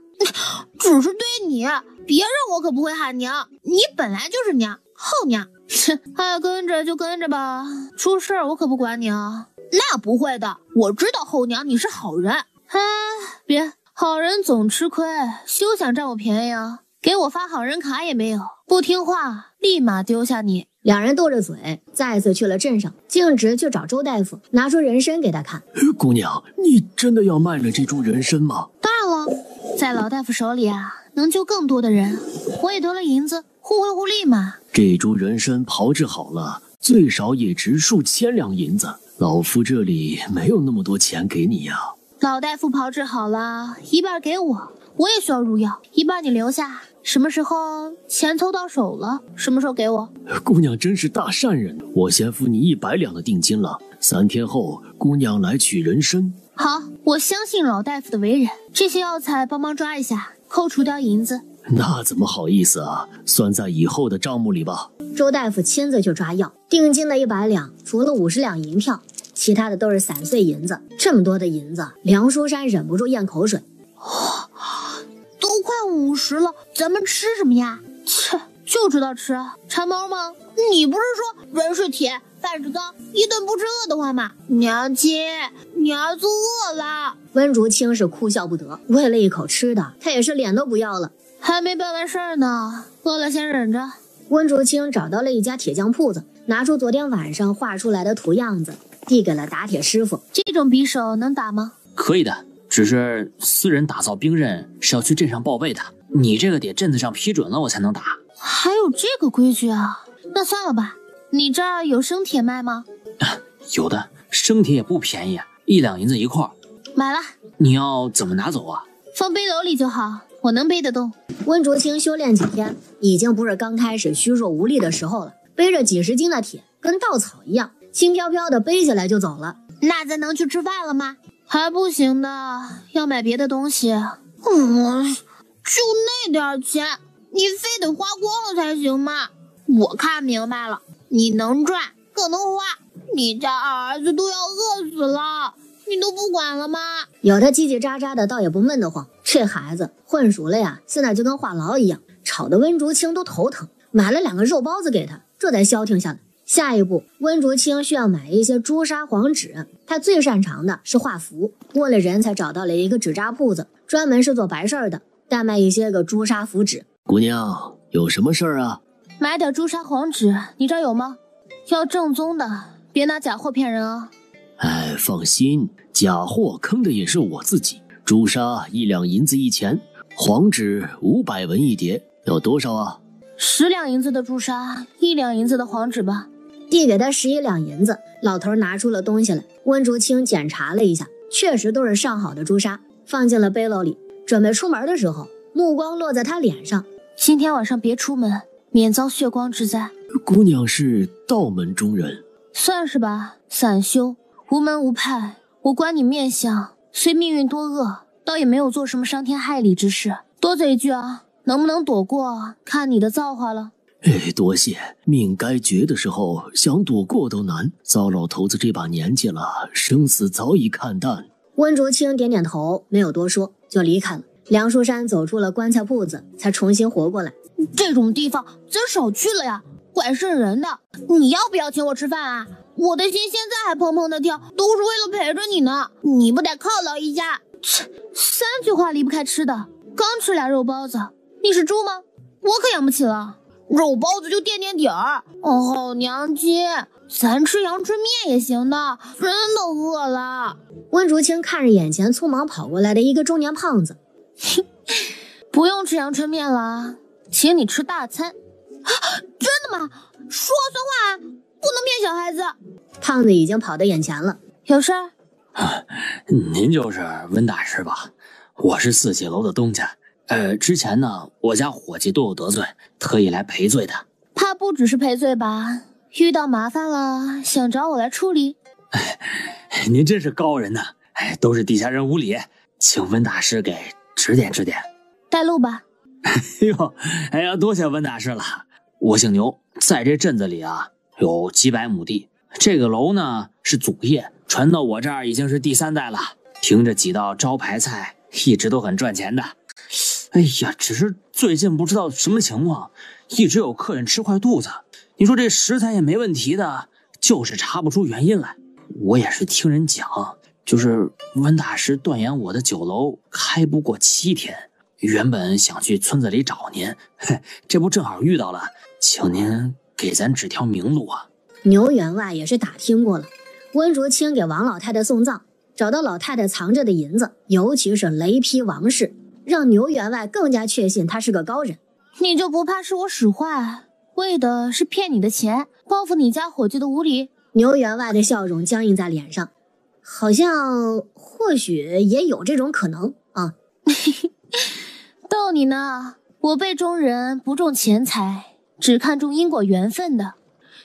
只是对你，别人我可不会喊娘，你本来就是娘，后娘。切，爱跟着就跟着吧，出事我可不管你啊。那不会的，我知道后娘你是好人。哎，别，好人总吃亏，休想占我便宜啊！给我发好人卡也没有，不听话立马丢下你。两人斗着嘴，再次去了镇上，径直去找周大夫，拿出人参给他看。姑娘，你真的要卖了这株人参吗？当然了，在老大夫手里啊，能救更多的人。我也得了银子，互惠互利嘛。这株人参炮制好了，最少也值数千两银子。老夫这里没有那么多钱给你呀。老大夫炮制好了，一半给我，我也需要入药，一半你留下。什么时候钱凑到手了，什么时候给我。姑娘真是大善人，我先付你100两的定金了，3天后姑娘来取人参。好，我相信老大夫的为人，这些药材帮忙抓一下，扣除掉银子。那怎么好意思啊，算在以后的账目里吧。周大夫亲自去抓药，定金的100两，除了50两银票，其他的都是散碎银子。这么多的银子，梁书山忍不住咽口水。都快50了，咱们吃什么呀？切，就知道吃，馋毛吗？你不是说人是铁，饭是钢，一顿不吃饿得慌吗？娘亲，你儿子饿了。温竹清是哭笑不得，为了一口吃的，他也是脸都不要了。还没办完事儿呢，饿了先忍着。温竹清找到了一家铁匠铺子，拿出昨天晚上画出来的图样子，递给了打铁师傅。这种匕首能打吗？可以的，只是私人打造兵刃是要去镇上报备的，你这个得镇子上批准了我才能打。还有这个规矩啊？那算了吧。你这儿有生铁卖吗？有的，生铁也不便宜，1两银子一块。买了。你要怎么拿走啊？放背篓里就好，我能背得动。温竹清修炼几天，已经不是刚开始虚弱无力的时候了，背着几十斤的铁，跟稻草一样，轻飘飘的背起来就走了。那咱能去吃饭了吗？还不行的，要买别的东西。就那点钱，你非得花光了才行吗？我看明白了，你能赚更能花，你家儿子都要饿死了，你都不管了吗？有的叽叽喳喳的倒也不闷得慌，这孩子混熟了呀，现在就跟话痨一样，吵得温竹清都头疼。买了2个肉包子给他，这才消停下来。下一步，温竹清需要买一些朱砂黄纸，他最擅长的是画符，问了人才找到了一个纸扎铺子，专门是做白事儿的，代卖一些个朱砂符纸。姑娘，有什么事儿啊？买点朱砂黄纸，你这儿有吗？要正宗的，别拿假货骗人啊。哎，放心，假货坑的也是我自己。朱砂1两银子1钱，黄纸500文1叠，要多少啊？10两银子的朱砂，1两银子的黄纸吧。递给他11两银子，老头拿出了东西来。温竹清检查了一下，确实都是上好的朱砂，放进了背篓里。准备出门的时候，目光落在他脸上。今天晚上别出门，免遭血光之灾。姑娘是道门中人？算是吧，散修，无门无派。我观你面相，虽命运多恶，倒也没有做什么伤天害理之事。多嘴一句啊，能不能躲过，看你的造化了。多谢，命该绝的时候，想躲过都难。糟老头子这把年纪了，生死早已看淡。温竹清点点头，没有多说，就离开了。梁书山走出了棺材铺子，才重新活过来。这种地方咱少去了呀，怪瘆人的。你要不要请我吃饭啊？我的心现在还砰砰的跳，都是为了陪着你呢。你不得犒劳一下？3句话离不开吃的，刚吃俩肉包子，你是猪吗？我可养不起了。肉包子就垫垫底儿。哦，娘亲，咱吃阳春面也行的，真的饿了。温竹清看着眼前匆忙跑过来的一个中年胖子，不用吃阳春面了，请你吃大餐。真的吗？说算话，不能骗小孩子。胖子已经跑到眼前了。有事儿？您就是温大师吧？我是4几楼的东家。之前呢，我家伙计都有得罪，特意来赔罪的。怕不只是赔罪吧？遇到麻烦了，想找我来处理？您真是高人呐！都是地下人无礼，请温大师给指点指点。带路吧。哎呀，多谢温大师了。我姓牛，在这镇子里啊，有几百亩地。这个楼呢是祖业，传到我这儿已经是第3代了。凭着几道招牌菜，一直都很赚钱的。哎呀，只是最近不知道什么情况，一直有客人吃坏肚子。你说这食材也没问题的，就是查不出原因来。我也是听人讲，就是温大师断言我的酒楼开不过7天，原本想去村子里找您，这不正好遇到了，请您给咱指条明路啊。牛员外也是打听过了，温竹清给王老太太送葬，找到老太太藏着的银子，尤其是雷劈王氏，让牛员外更加确信他是个高人。你就不怕是我使坏，为的是骗你的钱，报复你家伙计的无礼？牛员外的笑容僵硬在脸上，好像或许也有这种可能啊。逗你呢，我辈中人不重钱财，只看重因果缘分的。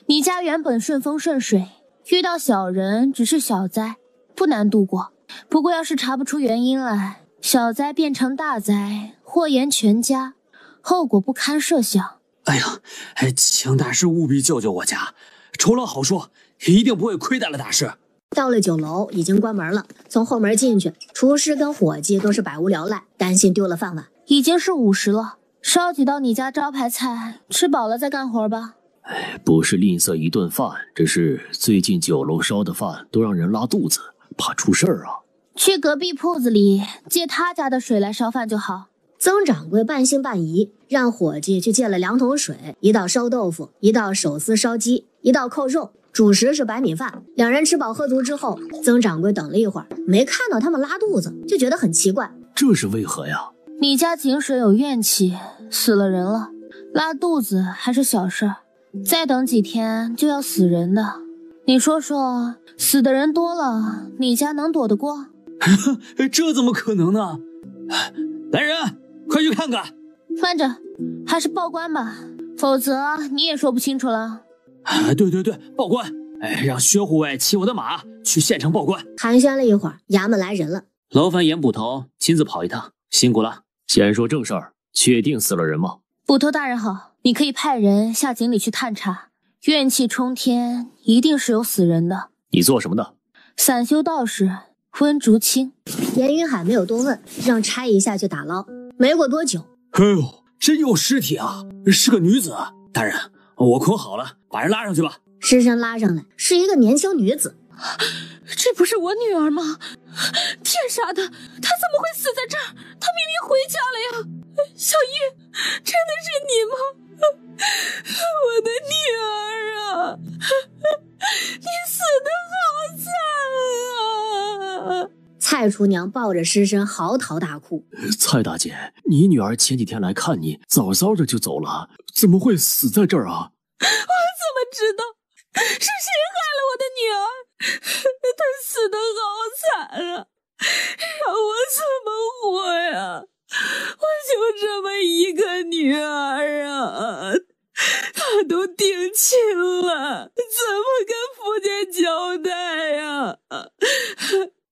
你家原本顺风顺水，遇到小人只是小灾，不难度过。不过要是查不出原因来，小灾变成大灾，祸延全家，后果不堪设想。哎呀，请大师务必救救我家，酬劳好说，一定不会亏待了大师。到了酒楼，已经关门了，从后门进去，厨师跟伙计都是百无聊赖，担心丢了饭碗。已经是午时了，烧几道你家招牌菜，吃饱了再干活吧。不是吝啬一顿饭，只是最近酒楼烧的饭都让人拉肚子，怕出事儿啊。去隔壁铺子里借他家的水来烧饭就好。曾掌柜半信半疑，让伙计去借了2桶水，一道烧豆腐，一道手撕烧鸡，一道扣肉，主食是白米饭。两人吃饱喝足之后，曾掌柜等了一会儿，没看到他们拉肚子，就觉得很奇怪。这是为何呀？你家井水有怨气，死了人了，拉肚子还是小事儿，再等几天就要死人的。你说说，死的人多了，你家能躲得过？这怎么可能呢？来人，快去看看！慢着，还是报官吧，否则你也说不清楚了。对，报官！让薛护卫骑我的马去县城报官。寒暄了一会儿，衙门来人了，劳烦严捕头亲自跑一趟，辛苦了。先说正事儿，确定死了人吗？捕头大人好，你可以派人下井里去探查，怨气冲天，一定是有死人的。你做什么的？散修道士温竹清。严云海没有多问，让差役下去打捞。没过多久，哎呦，真有尸体啊，是个女子。大人，我捆好了，把人拉上去吧。尸身拉上来，是一个年轻女子。这不是我女儿吗？天杀的，她怎么会死在这儿？她明明回家了呀！小玉，真的是你吗？我的女儿啊，你死得好惨啊！蔡厨娘抱着尸身嚎啕大哭。蔡大姐，你女儿前几天来看你，早早的就走了，怎么会死在这儿啊？我怎么知道？是谁害了我的女儿？她死得好惨啊！让我怎么活呀？我就这么一个女儿啊，她都定亲了，怎么跟夫家交代呀？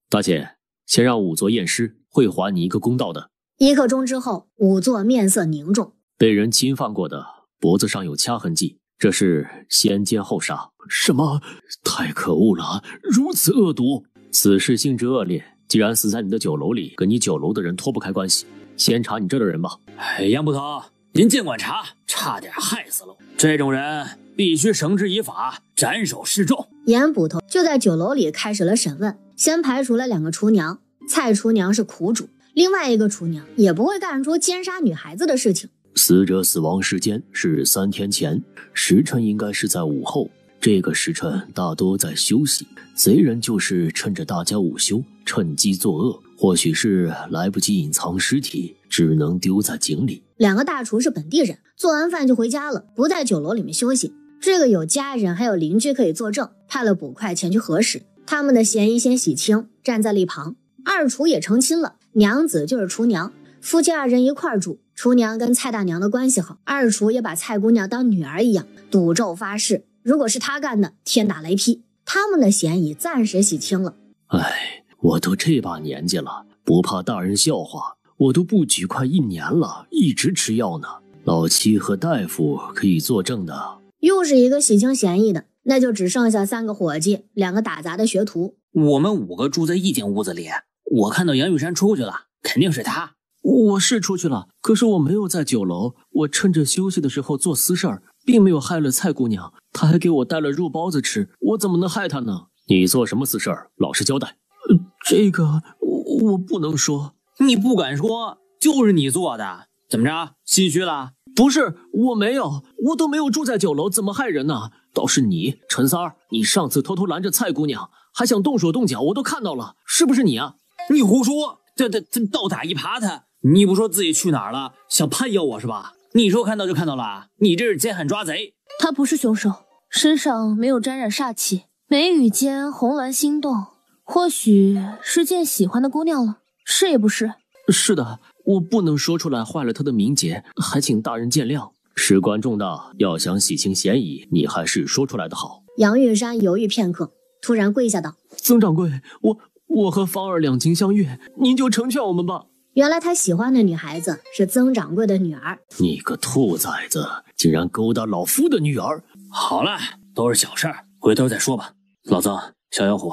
大姐，先让仵作验尸，会还你一个公道的。1刻钟之后，仵作面色凝重。被人侵犯过的，脖子上有掐痕迹，这是先奸后杀。什么？太可恶了！如此恶毒！此事性质恶劣，既然死在你的酒楼里，跟你酒楼的人脱不开关系。先查你这的人吧。严捕头，您尽管查，差点害死了我。这种人必须绳之以法，斩首示众。严捕头就在酒楼里开始了审问，先排除了2个厨娘，蔡厨娘是苦主，另外一个厨娘也不会干出奸杀女孩子的事情。死者死亡时间是3天前，时辰应该是在午后。这个时辰大多在休息，贼人就是趁着大家午休，趁机作恶。或许是来不及隐藏尸体，只能丢在井里。2个大厨是本地人，做完饭就回家了，不在酒楼里面休息。这个有家人还有邻居可以作证，派了捕快前去核实，他们的嫌疑先洗清，站在了一旁。2厨也成亲了，娘子就是厨娘，夫妻2人一块住。厨娘跟蔡大娘的关系好，2厨也把蔡姑娘当女儿一样，赌咒发誓，如果是他干的，天打雷劈。他们的嫌疑暂时洗清了。哎，我都这把年纪了，不怕大人笑话，我都不举快1年了，一直吃药呢。老七和大夫可以作证的。又是一个洗清嫌疑的，那就只剩下3个伙计，2个打杂的学徒。我们5个住在一间屋子里，我看到杨玉山出去了，肯定是他。我是出去了，可是我没有在酒楼，我趁着休息的时候做私事儿，并没有害了蔡姑娘，她还给我带了肉包子吃，我怎么能害她呢？你做什么私事儿？老实交代。这个我不能说。你不敢说，就是你做的，怎么着？心虚了？不是，我没有，我都没有住在酒楼，怎么害人呢？倒是你，陈三儿，你上次偷偷拦着蔡姑娘，还想动手动脚，我都看到了，是不是你啊？你胡说！这倒打一耙他，你不说自己去哪儿了，想攀咬我是吧？你说看到就看到了，你这是奸狠抓贼。他不是凶手，身上没有沾染煞气，眉宇间红鸾心动，或许是见喜欢的姑娘了，是也不是？是的，我不能说出来，坏了他的名节，还请大人见谅。事关重大，要想洗清嫌疑，你还是说出来的好。杨玉山犹豫片刻，突然跪下道：曾掌柜，我和芳儿两情相悦，您就成全我们吧。原来他喜欢的女孩子是曾掌柜的女儿。你个兔崽子，竟然勾搭老夫的女儿！好了，都是小事儿，回头再说吧。老曾，小小虎，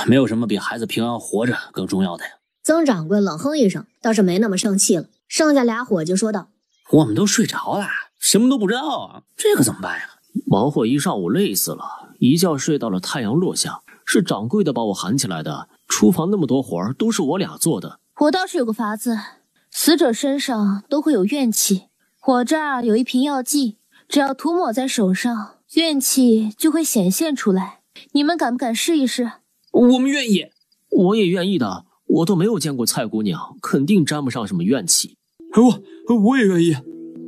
没有什么比孩子平安活着更重要的呀。曾掌柜冷哼一声，倒是没那么生气了。剩下俩伙计说道：我们都睡着了，什么都不知道啊，这可怎么办呀？忙活一上午累死了，一觉睡到了太阳落下，是掌柜的把我喊起来的。厨房那么多活儿都是我俩做的。我倒是有个法子，死者身上都会有怨气，我这儿有一瓶药剂，只要涂抹在手上，怨气就会显现出来。你们敢不敢试一试？我们愿意。我也愿意的，我都没有见过蔡姑娘，肯定沾不上什么怨气。我也愿意。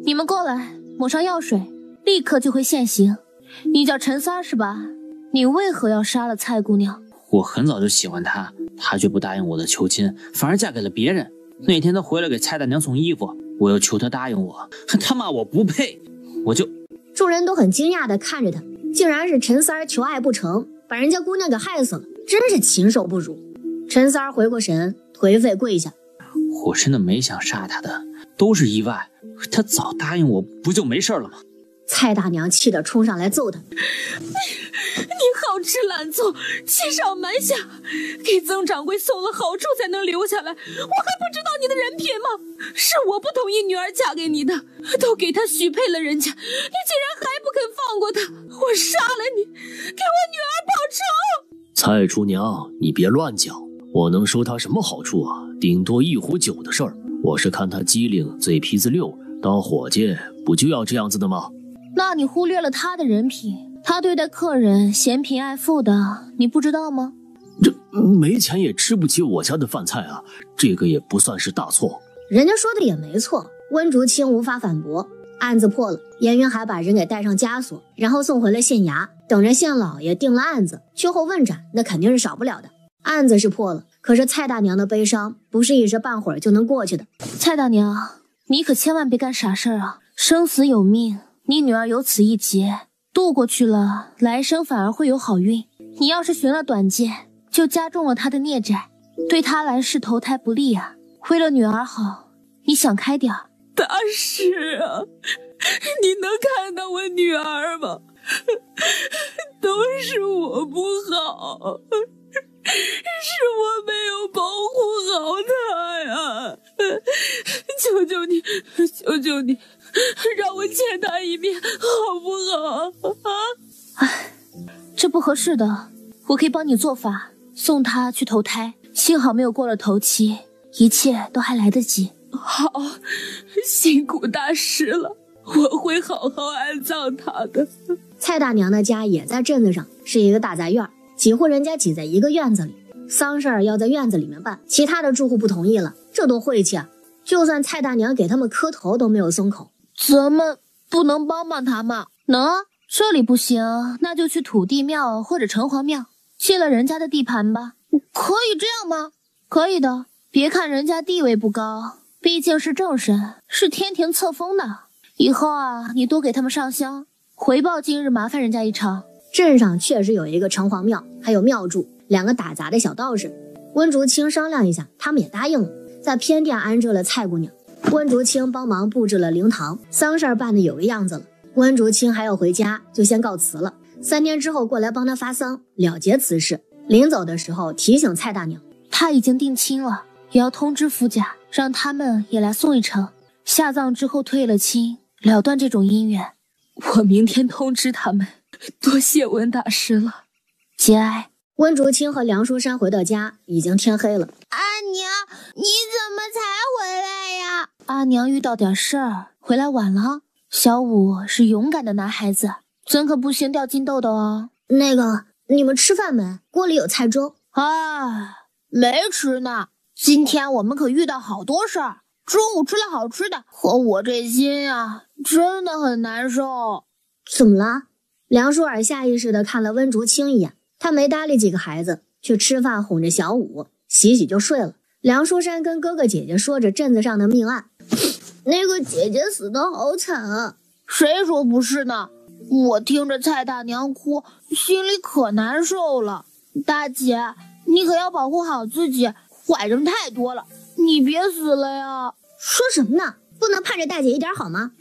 你们过来，抹上药水，立刻就会现形。你叫陈三是吧？你为何要杀了蔡姑娘？我很早就喜欢她，她却不答应我的求亲，反而嫁给了别人。那天她回来给蔡大娘送衣服，我又求她答应我，她骂我不配，我就……众人都很惊讶地看着他，竟然是陈三求爱不成，把人家姑娘给害死了，真是禽兽不如。陈三回过神，颓废跪下：我真的没想杀她的，都是意外，她早答应我不就没事了吗？蔡大娘气得冲上来揍他：你好吃懒做，欺上瞒下，给曾掌柜送了好处才能留下来，我还不知道你的人品吗？是我不同意女儿嫁给你的，都给她许配了人家，你竟然还不肯放过她，我杀了你，给我女儿报仇！蔡厨娘，你别乱讲，我能收她什么好处啊？顶多一壶酒的事儿。我是看她机灵，嘴皮子溜，当伙计不就要这样子的吗？那你忽略了他的人品，他对待客人嫌贫爱富的，你不知道吗？这没钱也吃不起我家的饭菜啊，这个也不算是大错。人家说的也没错，温竹清无法反驳。案子破了，严云还把人给带上枷锁，然后送回了县衙，等着县老爷定了案子，秋后问斩，那肯定是少不了的。案子是破了，可是蔡大娘的悲伤不是一时半会儿就能过去的。蔡大娘，你可千万别干傻事啊！生死有命，你女儿有此一劫，渡过去了，来生反而会有好运。你要是寻了短见，就加重了她的孽债，对她来世投胎不利啊！为了女儿好，你想开点儿。大师啊，你能看到我女儿吗？都是我不好，是我没有保护好她呀！求求你，求求你，让我见她一面，好不好？唉，这不合适的，我可以帮你做法，送她去投胎。幸好没有过了头七，一切都还来得及。好，辛苦大师了，我会好好安葬她的。蔡大娘的家也在镇子上，是一个大杂院，几户人家挤在一个院子里，丧事儿要在院子里面办，其他的住户不同意了，这多晦气啊！就算蔡大娘给他们磕头都没有松口。咱们不能帮帮他吗？能啊，这里不行，那就去土地庙或者城隍庙，借了人家的地盘吧。可以这样吗？可以的，别看人家地位不高，毕竟是正神，是天庭册封的。以后啊，你多给他们上香，回报今日麻烦人家一场。镇上确实有一个城隍庙，还有庙祝，2个打杂的小道士。温竹清商量一下，他们也答应了，在偏殿安置了蔡姑娘。温竹清帮忙布置了灵堂，丧事办得有个样子了。温竹清还要回家，就先告辞了。3天之后过来帮他发丧，了结此事。临走的时候提醒蔡大娘，他已经定亲了，也要通知夫家，让他们也来送一程。下葬之后退了亲，了断这种姻缘。我明天通知他们。多谢温大师了。节哀。温竹清和梁书山回到家，已经天黑了。阿娘，你怎么才回来呀？阿娘遇到点事儿，回来晚了。小五是勇敢的男孩子，怎可不先掉金豆豆啊？那个，你们吃饭没？锅里有菜粥。没吃呢。今天我们可遇到好多事儿，中午吃了好吃的，可我这心啊，真的很难受。怎么了？梁舒尔下意识地看了温竹清一眼，他没搭理几个孩子，去吃饭哄着小五，洗洗就睡了。梁书山跟哥哥姐姐说着镇子上的命案，那个姐姐死得好惨啊！谁说不是呢？我听着蔡大娘哭，心里可难受了。大姐，你可要保护好自己，坏人太多了，你别死了呀！说什么呢？不能盼着大姐一点好吗？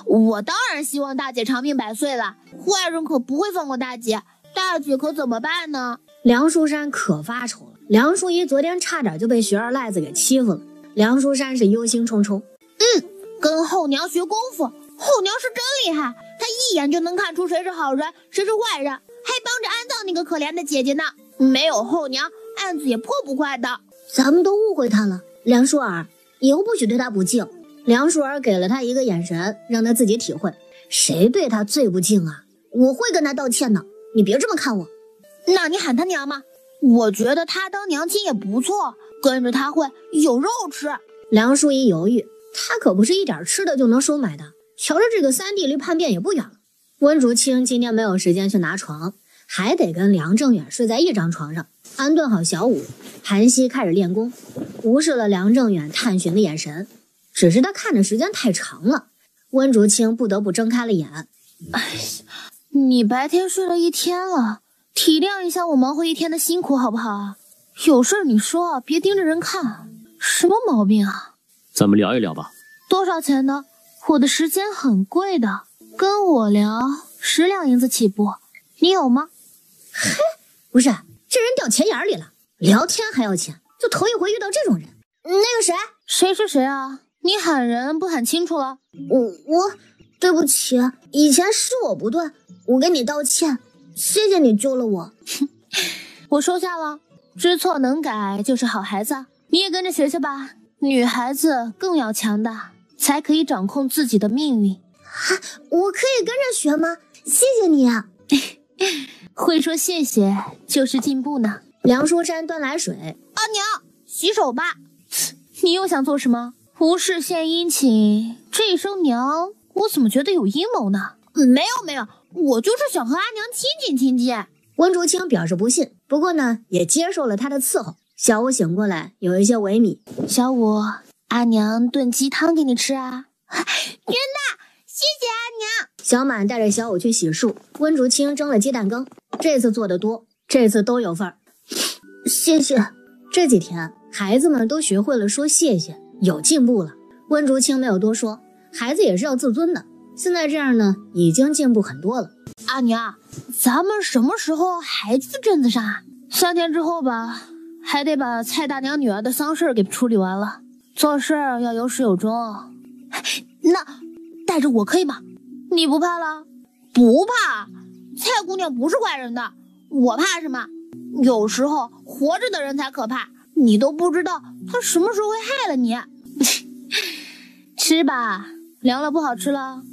我当然希望大姐长命百岁了，坏人可不会放过大姐，大姐可怎么办呢？梁书山可发愁了。梁淑仪昨天差点就被学二赖子给欺负了，梁书山是忧心忡忡。跟后娘学功夫，后娘是真厉害，她一眼就能看出谁是好人，谁是坏人，还帮着安葬那个可怜的姐姐呢。没有后娘，案子也破不快的。咱们都误会她了，梁舒儿，以后不许对她不敬。梁舒儿给了他一个眼神，让他自己体会，谁对他最不敬啊？我会跟他道歉的，你别这么看我。那你喊他娘吗？我觉得他当娘亲也不错，跟着他会有肉吃。梁淑仪犹豫，他可不是一点吃的就能收买的，瞧着这个3弟离叛变也不远了。温竹清今天没有时间去拿床，还得跟梁正远睡在一张床上。安顿好小五，韩熙开始练功，无视了梁正远探寻的眼神。只是他看的时间太长了，温竹清不得不睁开了眼。你白天睡了一天了，体谅一下我忙活一天的辛苦好不好？有事你说，别盯着人看。什么毛病啊？咱们聊一聊吧。多少钱呢？我的时间很贵的，跟我聊10两银子起步，你有吗？嘿，不是，这人掉钱眼里了，聊天还要钱，就头一回遇到这种人。那个谁？谁是谁啊？你喊人不喊清楚了？我对不起，以前是我不对，我跟你道歉，谢谢你救了我。我收下了，知错能改就是好孩子，你也跟着学学吧。女孩子更要强大，才可以掌控自己的命运。我可以跟着学吗？谢谢你啊。会说谢谢就是进步呢。梁书山端来水。阿娘，洗手吧。你又想做什么？无事献殷勤，这一声娘，我怎么觉得有阴谋呢？没有，我就是想和阿娘亲近亲近。温竹清表示不信，不过呢，也接受了他的伺候。小五醒过来，有一些萎靡。小五，阿娘炖鸡汤给你吃啊。真的，谢谢阿娘。小满带着小五去洗漱，温竹清蒸了鸡蛋羹，这次做得多，这次都有份儿。谢谢。这几天孩子们都学会了说谢谢，有进步了。温竹清没有多说，孩子也是要自尊的，现在这样呢，已经进步很多了。阿娘，咱们什么时候还去镇子上啊？3天之后吧，还得把蔡大娘女儿的丧事给处理完了。做事要有始有终。那带着我可以吗？你不怕了？不怕，蔡姑娘不是坏人的，我怕什么？有时候活着的人才可怕，你都不知道她什么时候会害了你。吃吧，凉了不好吃了。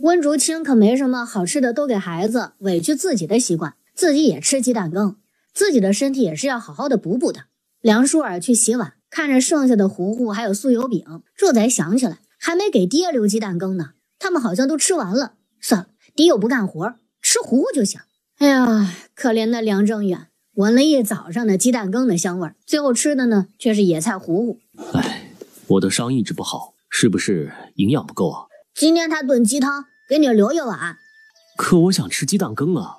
温竹清可没什么好吃的都给孩子，委屈自己的习惯，自己也吃鸡蛋羹，自己的身体也是要好好的补补的。梁舒尔去洗碗，看着剩下的糊糊还有酥油饼，这才想起来还没给爹留鸡蛋羹呢，他们好像都吃完了。算了，爹又不干活，吃糊糊就行。哎呀，可怜的梁正远，闻了一早上的鸡蛋羹的香味，最后吃的呢却是野菜糊糊。哎，我的伤一直不好，是不是营养不够啊？今天他炖鸡汤，给你留一碗。可我想吃鸡蛋羹啊。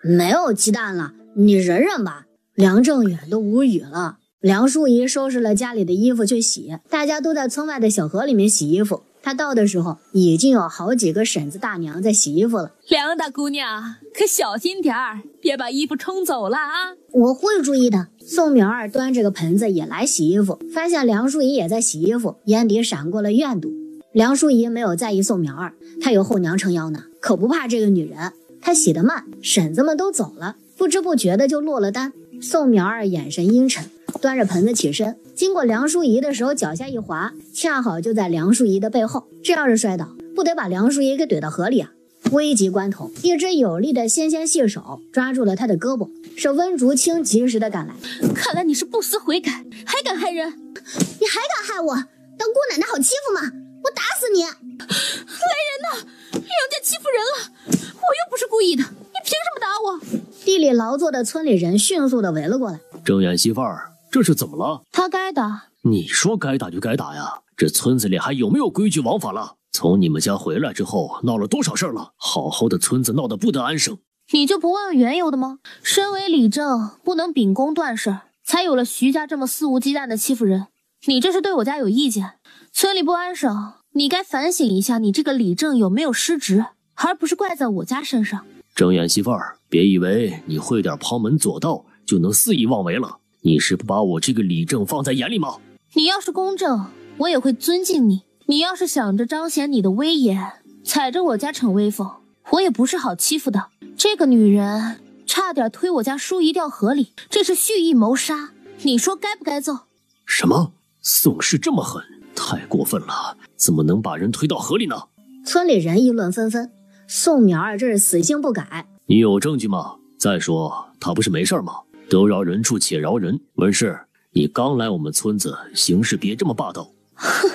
没有鸡蛋了，你忍忍吧。梁正远都无语了。梁淑仪收拾了家里的衣服去洗，大家都在村外的小河里面洗衣服。她到的时候，已经有好几个婶子大娘在洗衣服了。梁大姑娘，可小心点儿，别把衣服冲走了啊！我会注意的。宋淼儿端着个盆子也来洗衣服，发现梁淑仪也在洗衣服，眼底闪过了怨毒。梁淑仪没有在意宋淼儿，她有后娘撑腰呢，可不怕这个女人。她洗得慢，婶子们都走了，不知不觉的就落了单。宋淼儿眼神阴沉，端着盆子起身，经过梁淑仪的时候脚下一滑，恰好就在梁淑仪的背后。这要是摔倒，不得把梁淑仪给怼到河里啊！危急关头，一只有力的纤纤细手抓住了他的胳膊，是温竹清及时的赶来。看来你是不思悔改，还敢害人！你还敢害我？当姑奶奶好欺负吗？我打死你！来人呐！梁家欺负人了，我又不是故意的，你凭什么打我？地里劳作的村里人迅速的围了过来。睁眼媳妇儿，这是怎么了？他该打。你说该打就该打呀，这村子里还有没有规矩王法了？从你们家回来之后，闹了多少事儿了？好好的村子闹得不得安生，你就不问问缘由的吗？身为理政，不能秉公断事，才有了徐家这么肆无忌惮的欺负人。你这是对我家有意见，村里不安生，你该反省一下，你这个理政有没有失职，而不是怪在我家身上。睁眼媳妇儿，别以为你会点旁门左道就能肆意妄为了。你是不把我这个理政放在眼里吗？你要是公正，我也会尊敬你。你要是想着彰显你的威严，踩着我家逞威风，我也不是好欺负的。这个女人差点推我家淑仪掉河里，这是蓄意谋杀，你说该不该揍？什么？宋氏这么狠，太过分了，怎么能把人推到河里呢？村里人议论纷纷，宋淼儿这是死性不改。你有证据吗？再说他不是没事吗？得饶人处且饶人。文氏，你刚来我们村子，行事别这么霸道。哼，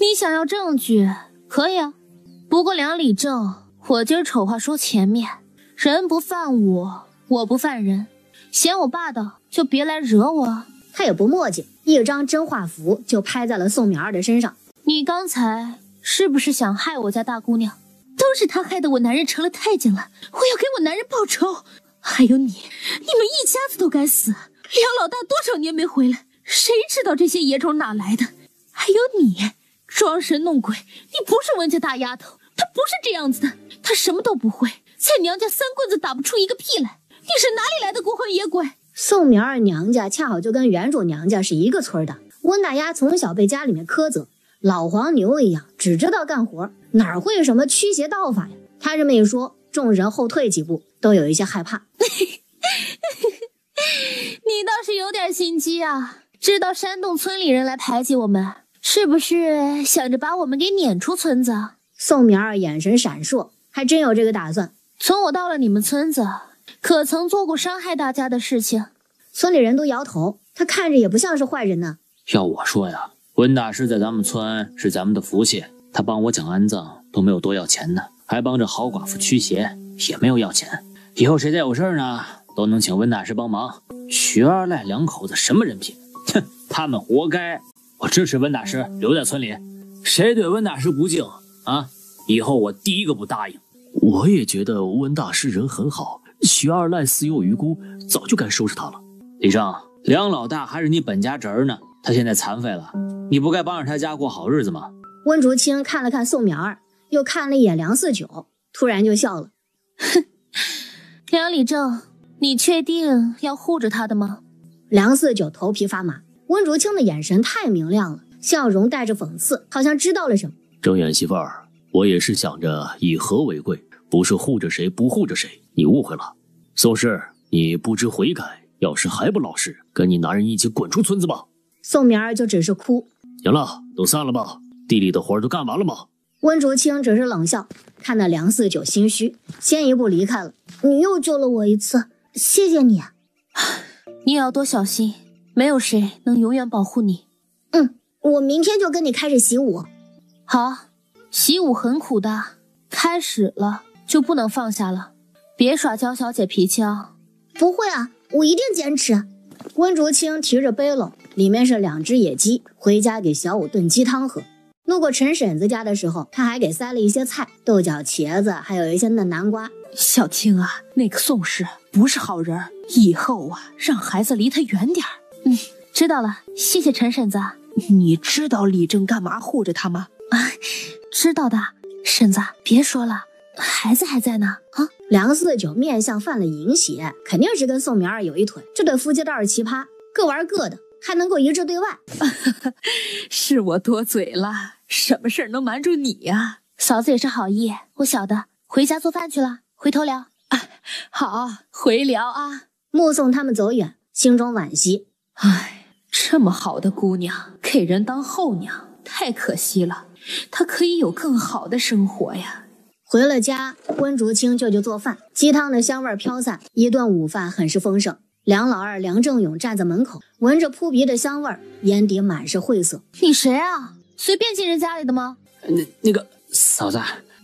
你想要证据可以啊，不过梁理政，我今儿丑话说前面，人不犯我，我不犯人，嫌我霸道就别来惹我。他也不墨迹，一张真画符就拍在了宋淼儿的身上。你刚才是不是想害我家大姑娘？都是他害得我男人成了太监了，我要给我男人报仇。还有你们一家子都该死。梁老大多少年没回来，谁知道这些野种哪来的？还有你，装神弄鬼，你不是温家大丫头，她不是这样子的，她什么都不会，在娘家三棍子打不出一个屁来。你是哪里来的孤魂野鬼？宋淼儿娘家恰好就跟原主娘家是一个村的，温大丫从小被家里面苛责，老黄牛一样，只知道干活，哪会什么驱邪道法呀？他这么一说，众人后退几步，都有一些害怕。你倒是有点心机啊，知道煽动村里人来排挤我们，是不是想着把我们给撵出村子？宋淼儿眼神闪烁，还真有这个打算。从我到了你们村子，可曾做过伤害大家的事情？村里人都摇头，他看着也不像是坏人呢。要我说呀，温大师在咱们村是咱们的福气，他帮我讲安葬都没有多要钱的，还帮着好寡妇驱邪也没有要钱。以后谁再有事呢，都能请温大师帮忙。徐二赖两口子什么人品？哼，他们活该。我支持温大师留在村里，谁对温大师不敬啊？以后我第一个不答应。我也觉得温大师人很好，徐二赖死有余辜，早就该收拾他了。李正，梁老大还是你本家侄儿呢，他现在残废了，你不该帮着他家过好日子吗？温竹清看了看宋淼儿，又看了一眼梁四九，突然就笑了。哼，梁理政，你确定要护着他的吗？梁四九头皮发麻，温竹清的眼神太明亮了，笑容带着讽刺，好像知道了什么。睁眼媳妇儿，我也是想着以和为贵，不是护着谁不护着谁，你误会了。宋氏，你不知悔改，要是还不老实，跟你男人一起滚出村子吧。宋淼儿就只是哭。行了，都散了吧，地里的活都干完了吗？温竹清只是冷笑，看到梁四九心虚，先一步离开了。你又救了我一次，谢谢你。你也要多小心，没有谁能永远保护你。我明天就跟你开始习武。好，习武很苦的，开始了就不能放下了，别耍娇小姐脾气啊。不会啊，我一定坚持。温竹清提着背篓，里面是2只野鸡，回家给小五炖鸡汤喝。路过陈婶子家的时候，他还给塞了一些菜，豆角、茄子，还有一些嫩南瓜。小青啊，那个宋氏不是好人，以后啊，让孩子离他远点儿。知道了，谢谢陈婶子。你知道李正干嘛护着他吗？知道的，婶子，别说了，孩子还在呢。啊，梁四九面相犯了淫邪，肯定是跟宋明儿有一腿。这对夫妻倒是奇葩，各玩各的，还能够一致对外。是我多嘴了，什么事儿能瞒住你呀？嫂子也是好意，我晓得。回家做饭去了，回头聊。好，回聊啊。目送他们走远，心中惋惜。唉，这么好的姑娘给人当后娘，太可惜了。她可以有更好的生活呀。回了家，温竹清舅舅做饭，鸡汤的香味飘散，一顿午饭很是丰盛。梁老二梁正勇站在门口，闻着扑鼻的香味，眼底满是晦涩。你谁啊？随便进人家里的吗？那个嫂子，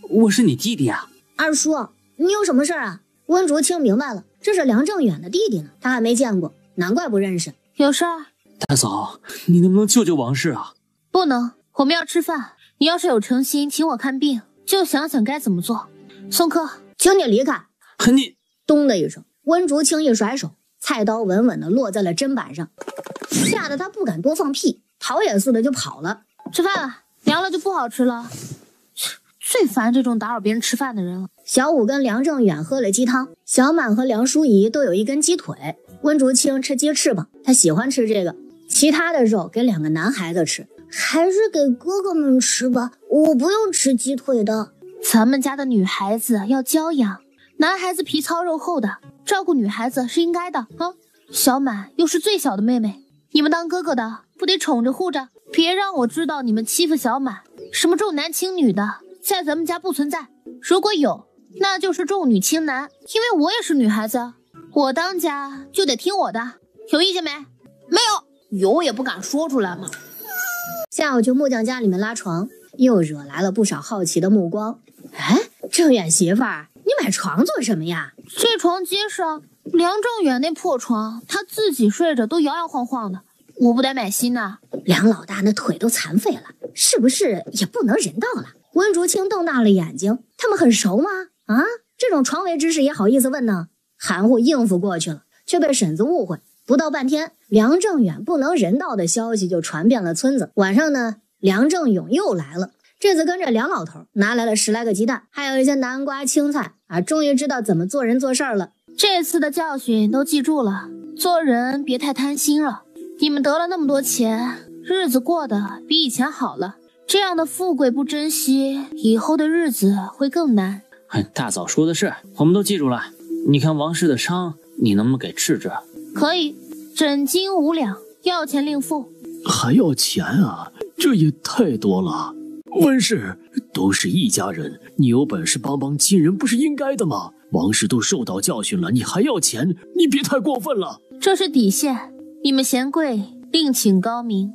我是你弟弟啊。二叔，你有什么事啊？温竹清明白了，这是梁正远的弟弟呢，他还没见过，难怪不认识。有事儿？大嫂，你能不能救救王氏啊？不能，我们要吃饭。你要是有诚心请我看病，就想想该怎么做。宋克，请你离开。你咚的一声，温竹清一甩手，菜刀稳稳地落在了砧板上，吓得他不敢多放屁，逃也似的就跑了。吃饭了，凉了就不好吃了。最烦这种打扰别人吃饭的人了。小五跟梁正远喝了鸡汤，小满和梁淑仪都有一根鸡腿。温竹清吃鸡翅膀，他喜欢吃这个，其他的肉给两个男孩子吃。还是给哥哥们吃吧，我不用吃鸡腿的。咱们家的女孩子要娇养，男孩子皮糙肉厚的，照顾女孩子是应该的啊。小满又是最小的妹妹，你们当哥哥的不得宠着护着，别让我知道你们欺负小满。什么重男轻女的，在咱们家不存在，如果有，那就是重女轻男。因为我也是女孩子，我当家就得听我的，有意见没？没有，有也不敢说出来嘛。下午去木匠家里面拉床，又惹来了不少好奇的目光。哎，正远媳妇儿，你买床做什么呀？这床结实，梁正远那破床，他自己睡着都摇摇晃晃的，我不得买新的。梁老大那腿都残废了，是不是也不能人道了？温竹清瞪大了眼睛，他们很熟吗？啊，这种床围之事也好意思问呢？含糊应付过去了，却被婶子误会。不到半天，梁正远不能人道的消息就传遍了村子。晚上呢，梁正勇又来了，这次跟着梁老头拿来了10来个鸡蛋，还有一些南瓜青菜啊，终于知道怎么做人做事了。这次的教训都记住了，做人别太贪心了。你们得了那么多钱，日子过得比以前好了，这样的富贵不珍惜，以后的日子会更难。大嫂说的是，我们都记住了。你看王氏的伤，你能不能给治治？可以，诊金5两，要钱另付。还要钱啊？这也太多了。温氏，都是一家人，你有本事帮帮亲人不是应该的吗？王氏都受到教训了，你还要钱？你别太过分了。这是底线，你们嫌贵，另请高明。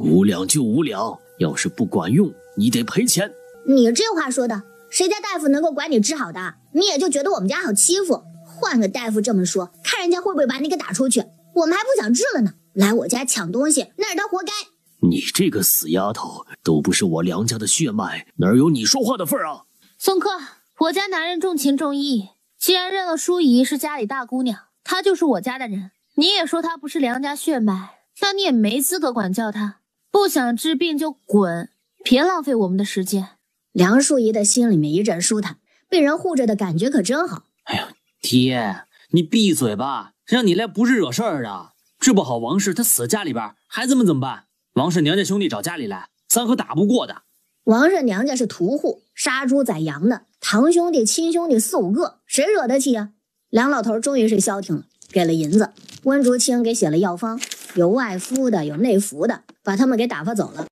5两就5两，要是不管用，你得赔钱。你这话说的，谁家大夫能够管你治好的？你也就觉得我们家好欺负？换个大夫这么说，看人家会不会把你给打出去？我们还不想治了呢，来我家抢东西，那是他活该。你这个死丫头，都不是我梁家的血脉，哪有你说话的份儿啊？宋克，我家男人重情重义，既然认了淑仪是家里大姑娘，她就是我家的人。你也说她不是梁家血脉，那你也没资格管教她。不想治病就滚，别浪费我们的时间。梁淑仪的心里面一阵舒坦，被人护着的感觉可真好。哎呀，爹，你闭嘴吧，让你来不是惹事儿的。治不好王氏，他死家里边，孩子们怎么办？王氏娘家兄弟找家里来，咱可打不过的。王氏娘家是屠户，杀猪宰羊的，堂兄弟亲兄弟4、5个，谁惹得起啊？梁老头终于是消停了，给了银子。温竹清给写了药方，有外敷的，有内服的，把他们给打发走了。